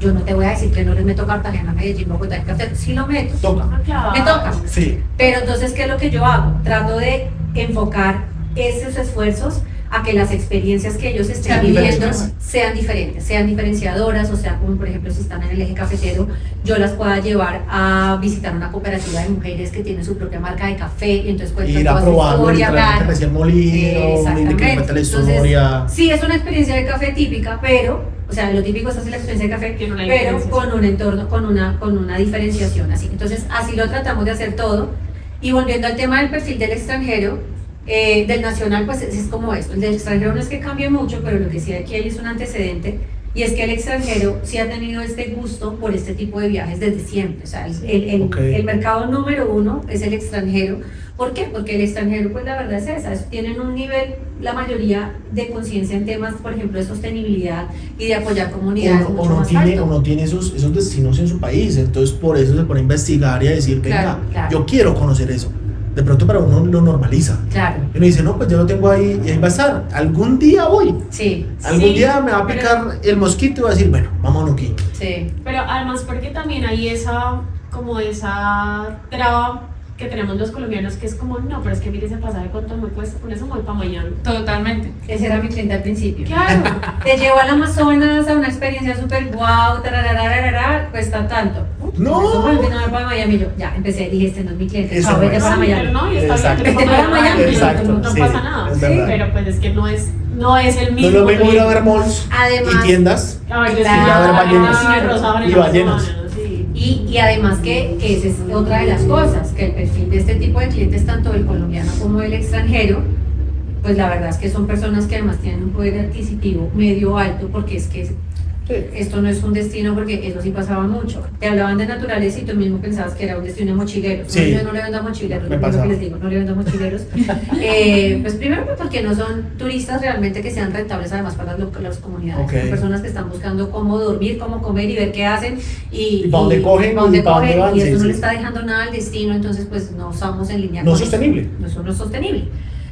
yo no te voy a decir que no les meto Cartagena, Medellín, Bogotá y Cartagena, sí lo meto. Toca. Me toca. Sí. Pero entonces, ¿qué es lo que yo hago? Trato de enfocar esos esfuerzos a que las experiencias que ellos estén Sean viviendo diferentes. sean diferentes, sean diferenciadoras, o sea, como por ejemplo si están en el eje cafetero, yo las pueda llevar a visitar una cooperativa de mujeres que tiene su propia marca de café y entonces cuentan Ir a toda su probarlo, historia. literalmente Claro. recién molido, y de que le cuenta la Entonces, historia. sí, es una experiencia de café típica, pero, o sea, lo típico es hacer la experiencia de café, Tiene una pero diferenciación. con un entorno, con una diferenciación así. Entonces, así lo tratamos de hacer todo. Y volviendo al tema del perfil del extranjero, del nacional, pues es como esto. El del extranjero no es que cambie mucho, pero lo que sí aquí hay es un antecedente, y es que el extranjero sí ha tenido este gusto por este tipo de viajes desde siempre. O sea, Ok. el mercado número uno es el extranjero. ¿Por qué? Porque el extranjero, pues la verdad es esa, tienen un nivel, la mayoría, de conciencia en temas, por ejemplo, de sostenibilidad y de apoyar comunidades mucho más alto. O no tiene esos destinos en su país, entonces por eso se pone a investigar y a decir, venga, Claro, claro. yo quiero conocer eso. De pronto para uno lo normaliza. Claro, Y uno dice, no, pues yo lo tengo ahí y ahí va a estar. Algún día voy. sí, Algún Sí, día me va a pero- picar el mosquito y va a decir, bueno, vámonos aquí. sí. Pero además porque también hay como esa traba que tenemos los colombianos que es como, no, pero es que mire ese pasaje cuánto me cuesta, con eso me voy para mañana. Totalmente. Ese era mi cliente al principio. Claro. Te llevo al Amazonas a una experiencia súper guau, cuesta tanto. No. Eso fue el final para Miami. Yo ya empecé, dije, este no es mi cliente, Eso chao, no vete es. para Miami. Pero no, y está Exacto. bien, Vete para Miami, Exacto, no sí, pasa nada. es Sí, verdad. pero pues es que no es el No mismo. es lo mismo ir a ver turismo. malls Además- y tiendas. Ay, yo Claro, sí, a ver ya, ballenas. sí, me rozaban en Y la ballenas. semana, sí. Y además que esa es otra de las cosas, que el perfil de este tipo de clientes, tanto el colombiano como el extranjero, pues la verdad es que son personas que además tienen un poder adquisitivo medio alto, porque es que esto no es un destino, porque eso sí pasaba mucho. Te hablaban de naturaleza y tú mismo pensabas que era un destino de mochileros. Sí. No, yo no le vendo a mochileros, Me es lo pasaba. que les digo, no le vendo a mochileros. Pues primero pues, porque no son turistas realmente que sean rentables además para las comunidades. Ok. Son personas que están buscando cómo dormir, cómo comer y ver qué hacen. Y para dónde cogen, pa' dónde y para dónde cogen, van, y eso sí, no sí. le está dejando nada al destino, entonces pues no estamos en línea No con sostenible. eso. Eso no es sostenible.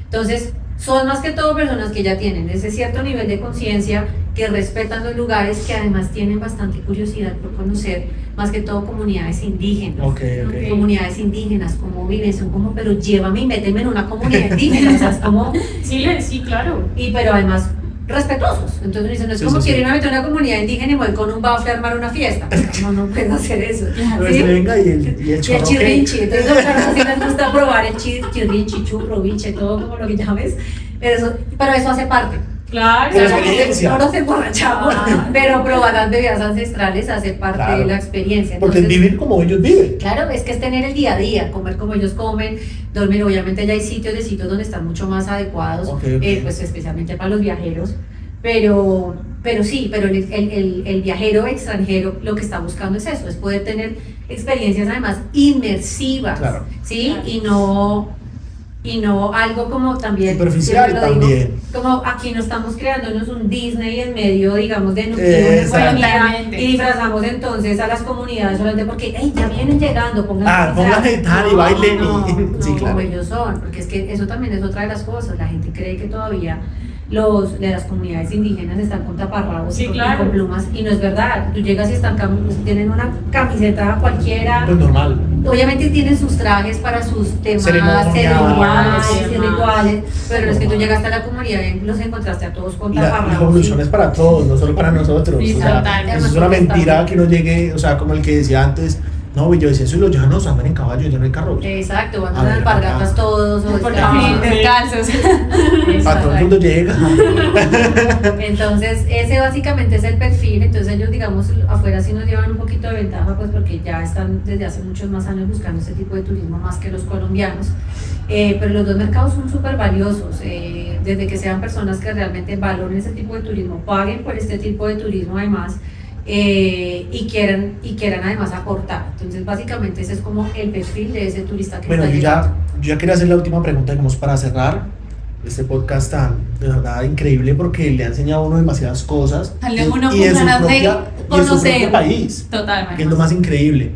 Entonces, son más que todo personas que ya tienen ese cierto nivel de conciencia, que respetan los lugares, que además tienen bastante curiosidad por conocer, más que todo comunidades indígenas. Ok, ok. Comunidades indígenas, cómo viven, son como, pero llévame y méteme en una comunidad indígena, o sea, es como, Sí, claro. pero además respetuosos. Entonces dicen, no es Sí, como sí, quiero sí. irme a meter en una comunidad indígena y voy con un bafle a armar una fiesta. No puedo hacer eso. Pues ¿Sí? venga y el Y el chorro que- chirrinchi, entonces a nosotros sí nos gusta probar el chirrinchi, churro, biche, todo como lo que llames, pero eso hace parte. Claro. De la experiencia. No nos emborrachamos, Ah. pero probar las bebidas ancestrales hace parte Claro. de la experiencia. Porque es Entonces, vivir como ellos viven. claro, es que es tener el día a día, comer como ellos comen, dormir. Obviamente ya hay sitios donde están mucho más adecuados, Ok, ok. pues especialmente para los viajeros. Pero sí, pero el viajero extranjero lo que está buscando es eso, es poder tener experiencias además inmersivas, Claro. ¿sí? Claro. Y no algo como también, Superficial siempre lo digo, también. como aquí no estamos creándonos un Disney en medio, digamos, de Exacto. Nuquio y disfrazamos entonces a las comunidades solamente porque, hey, ya vienen llegando, pongan Pónganse tal y bailen y... Sí, no, claro. como ellos son, porque es que eso también es otra de las cosas. La gente cree que todavía de las comunidades indígenas están con taparrabos Sí, y claro. con plumas, y no es verdad. Tú llegas y están tienen una camiseta cualquiera. Pues normal. Obviamente tienen sus trajes para sus temas Ceremonias, ceremoniales y demás. rituales, pero no es que tú llegaste a la comunidad y los encontraste a todos con Y la taparrabos. conclusión es para todos, no solo para nosotros. Sí, O sea, total. eso es una mentira que no llegue, o sea, como el que decía antes, No, Villavicencio y los llanos andan en caballo, ya no hay carro. Exacto, van A a ver, dar alpargatas acá. todos. O Porque están- descalzos. A todo el mundo llega. Entonces, ese básicamente es el perfil. Entonces, ellos, digamos, afuera sí nos llevan un poquito de ventaja, pues porque ya están desde hace muchos más años buscando este tipo de turismo más que los colombianos. Pero los dos mercados son súper valiosos. Desde que sean personas que realmente valoren ese tipo de turismo, paguen por este tipo de turismo además. Y quieran además aportar. Entonces, básicamente, ese es como el perfil de ese turista que Bueno, está yo llegando. ya quería hacer la última pregunta, digamos, para cerrar este podcast tan, de verdad, increíble, porque le ha enseñado a uno demasiadas cosas. Sale uno y con de su ganas de propia- y de su conocer. propio país, Totalmente. que es lo más increíble.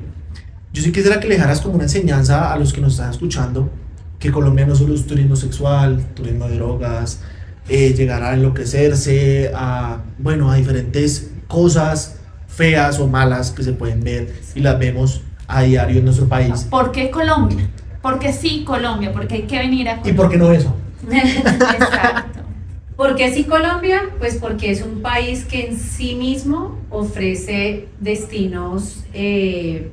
Yo sí quisiera que le dejaras como una enseñanza a los que nos están escuchando, que Colombia no solo es turismo sexual, turismo de drogas, llegar a enloquecerse, bueno, a diferentes cosas feas o malas que se pueden ver y las vemos a diario en nuestro país. ¿Por qué Colombia? ¿Por qué sí Colombia? Porque hay que venir a ¿Y Colombia. por qué no eso? Exacto. ¿Por qué sí Colombia? Pues porque es un país que en sí mismo ofrece destinos de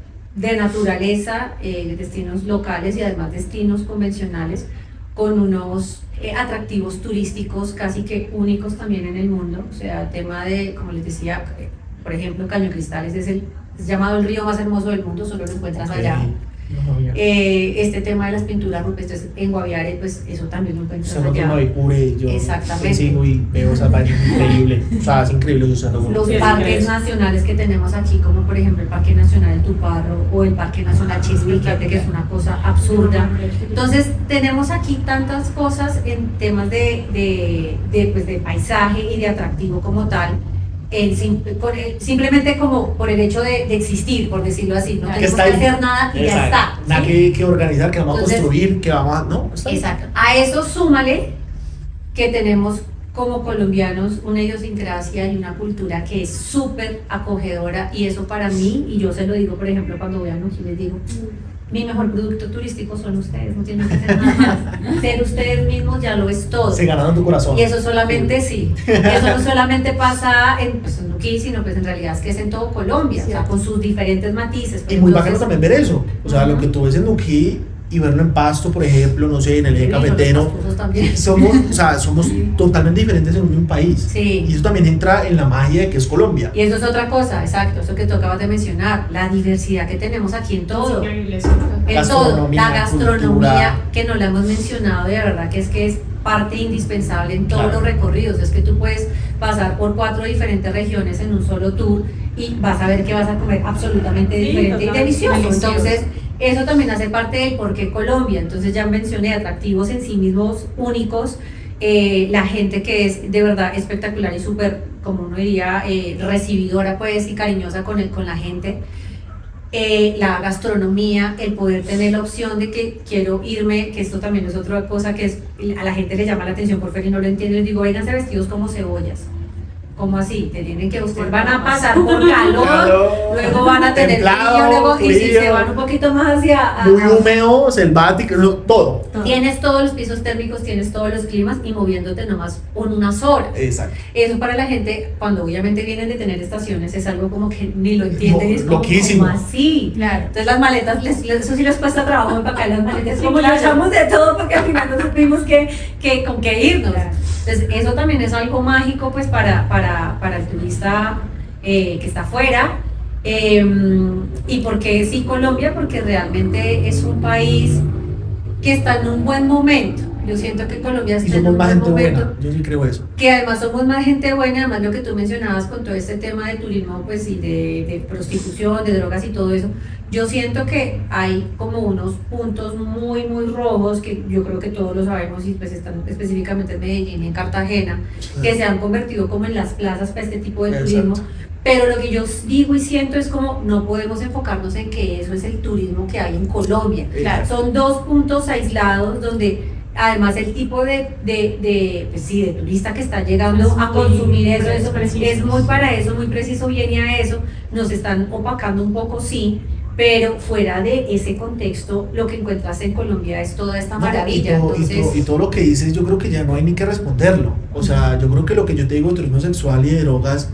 naturaleza, destinos locales y además destinos convencionales con unos atractivos turísticos casi que únicos también en el mundo. O sea, el tema de, como les decía, por ejemplo, Caño Cristales es llamado el río más hermoso del mundo, solo lo encuentras Ok, allá. no sabía. Este tema de las pinturas rupestres en Guaviare, pues eso también lo encuentras Cerro allá. Tumavipure, yo Exactamente. sigo y veo esa vaina increíble. O sea, es increíble su cerro. Los Sí, es parques increíble. nacionales que tenemos aquí, como por ejemplo el Parque Nacional de Tuparro o el Parque Nacional Chisquiquete, que es una cosa absurda. Entonces, tenemos aquí tantas cosas en temas pues, de paisaje y de atractivo como tal, simplemente como por el hecho de existir, por decirlo así. No Que tenemos está que ahí. hacer nada y ya Exacto. está. Nada ¿sí? que organizar, que vamos a Entonces, construir, que vamos a. No, está ahí. Exacto. A eso súmale que tenemos como colombianos una idiosincrasia y una cultura que es súper acogedora, y eso para mí, y yo se lo digo por ejemplo cuando voy a Nuquí, les digo, mi mejor producto turístico son ustedes, no tienen que hacer nada más. Ser ustedes mismos ya lo es todo. Se ganaron tu corazón. Y eso solamente eso no solamente pasa pues, en Nuquí, sino pues en realidad es que es en todo Colombia, o sea, con sus diferentes matices. Y muy bacano Entonces, también ver eso. O sea, lo que tú ves en Nuquí y verlo en Pasto, por ejemplo, no sé, en el eje sí, los cafetero. pastosos también. Somos totalmente diferentes en un mismo país. Sí. Y eso también entra en la magia de que es Colombia. Y eso es otra cosa, exacto, eso que tú acabas de mencionar, la diversidad que tenemos aquí en todo. Increíble, sí. En todo, Gastronomía, la gastronomía cultura. que no la hemos mencionado, de verdad que es parte indispensable en todos Claro. los recorridos. Es que tú puedes pasar por 4 diferentes regiones en un solo tour y vas a ver que vas a comer absolutamente Sí, diferente y totalmente delicioso. delicioso. Entonces, eso también hace parte del por qué Colombia. Entonces, ya mencioné atractivos en sí mismos únicos, la gente que es de verdad espectacular y súper, como uno diría, recibidora pues y cariñosa con la gente. La gastronomía, el poder tener la opción de que quiero irme, que esto también es otra cosa que a la gente le llama la atención porque no lo entiende. Les digo, vénganse vestidos como cebollas. ¿Cómo así? Te tienen que, ustedes van a pasar por calor, luego van a tener Templado, frío, luego, y si frío. se van un poquito más hacia... Muy húmedo, selvático, todo. Tienes todos los pisos térmicos, tienes todos los climas y moviéndote nomás por unas horas. Exacto. Eso para la gente, cuando obviamente vienen de tener estaciones, es algo como que ni lo entienden. No, Es como, loquísimo. ¿cómo así? Claro. Entonces las maletas, eso sí les cuesta trabajo empacar las maletas, Sí, como claro. le echamos de todo porque al final no supimos con qué irnos. Claro. Entonces eso también es algo mágico pues para el turista que está afuera. ¿Y por qué sí Colombia? Porque realmente es un país que está en un buen momento. Yo siento que Colombia Y está en somos un más buen gente momento. buena. Yo sí creo eso. Que además somos más gente buena, además lo que tú mencionabas con todo este tema de turismo, pues y de prostitución, de drogas y todo eso, yo siento que hay como unos puntos muy, muy rojos, que yo creo que todos lo sabemos y pues están específicamente en Medellín y en Cartagena, que se han convertido como en las plazas para este tipo de turismo. Exacto. Pero lo que yo digo y siento es como no podemos enfocarnos en que eso es el turismo que hay en Colombia. Claro. Son dos puntos aislados donde además el tipo pues sí, de turista que está llegando Es a muy consumir eso preciso. es muy para eso, muy preciso, viene a eso, nos están opacando un poco, sí, pero fuera de ese contexto, lo que encuentras en Colombia es toda esta No, maravilla. y todo lo que dices, yo creo que ya no hay ni que responderlo. O sea, yo creo que lo que yo te digo de turismo sexual y de drogas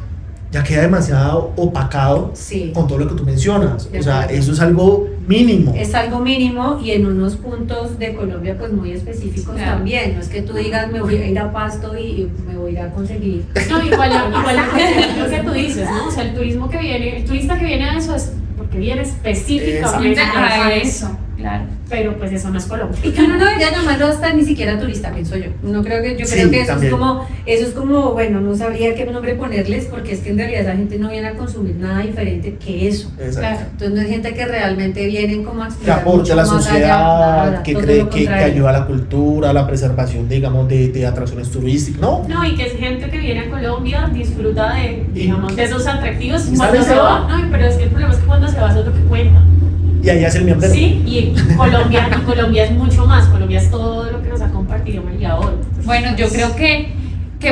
ya queda demasiado opacado Sí. con todo lo que tú mencionas. De O sea, acuerdo. eso es algo mínimo. Es algo mínimo y en unos puntos de Colombia pues muy específicos Claro. también. No es que tú digas me voy a ir a Pasto y me voy a ir a conseguir. No, igual lo que tú dices, ¿no? O sea, el turismo que viene, el turista que viene a eso es porque viene específicamente A a eso. eso, claro. Pero pues eso no es Colombia. Y que uno no debería llamarlo hasta ni siquiera turista, pienso yo. Yo Sí, creo que también. eso es como, bueno, no sabría qué nombre ponerles porque es que en realidad esa gente no viene a consumir nada diferente que eso. Exacto. Claro. Entonces no es gente que realmente vienen como a Que explorar aporte a la mucho más allá, sociedad, nada, que todo cree lo que contrario. ayuda a la cultura, a la preservación, digamos, de atracciones turísticas. No, No, y que es gente que viene a Colombia, disfruta de, Y- digamos, de esos atractivos. ¿Y Cuando sale se solo? va, no, pero es que el problema es que cuando se va eso es lo que cuenta. y ahí hace el miembro. Sí, y Colombia es mucho más. Colombia es todo lo que nos ha compartido María hoy. Bueno, yo creo que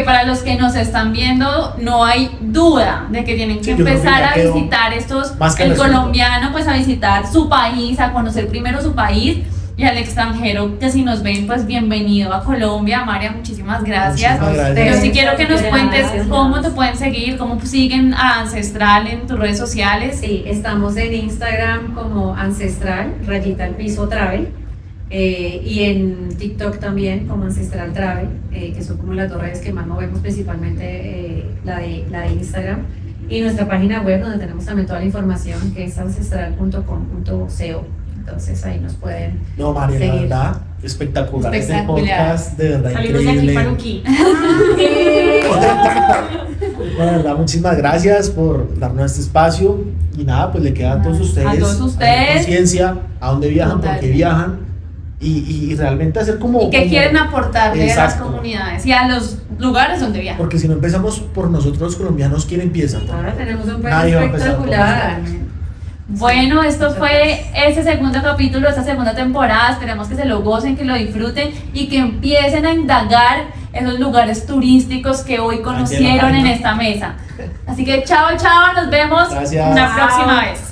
para los que nos están viendo no hay duda de que tienen que Sí, yo creo que empezar ya a quedó visitar estos, más que el resuelto. colombiano pues a visitar su país, a conocer primero su país y al extranjero que si nos ven pues bienvenido a Colombia. María, muchísimas gracias. Muchísimas gracias. Yo sí quiero que nos cuentes Gracias. cómo te pueden seguir, cómo siguen a Ancestral en tus redes sociales. Sí, estamos en Instagram como Ancestral, rayita al piso travel, y en TikTok también como Ancestral Travel, que son como las dos redes que más movemos, principalmente la de Instagram, y nuestra página web donde tenemos también toda la información que es ancestral.com.co. Entonces ahí nos pueden No, María, la seguir. verdad, espectacular. Este Espectacular. podcast, de verdad, Salimos de aquí, increíble. Paruquí. La verdad, muchísimas gracias por darnos este espacio. Y nada, pues le queda a todos ustedes. A todos ustedes. Conciencia, a dónde viajan, por qué Total. viajan. Y realmente hacer como. Y que como- quieren aportarle a las Exacto. comunidades y a los lugares donde viajan. Porque si no empezamos por nosotros los colombianos, ¿quién empieza? Ahora tenemos un país Nadie va a empezar por espectacular. Bueno, esto fue este segundo capítulo, esta segunda temporada. Esperemos que se lo gocen, que lo disfruten y que empiecen a indagar esos lugares turísticos que hoy conocieron en esta mesa. Así que chao, chao, nos vemos Gracias. una próxima vez.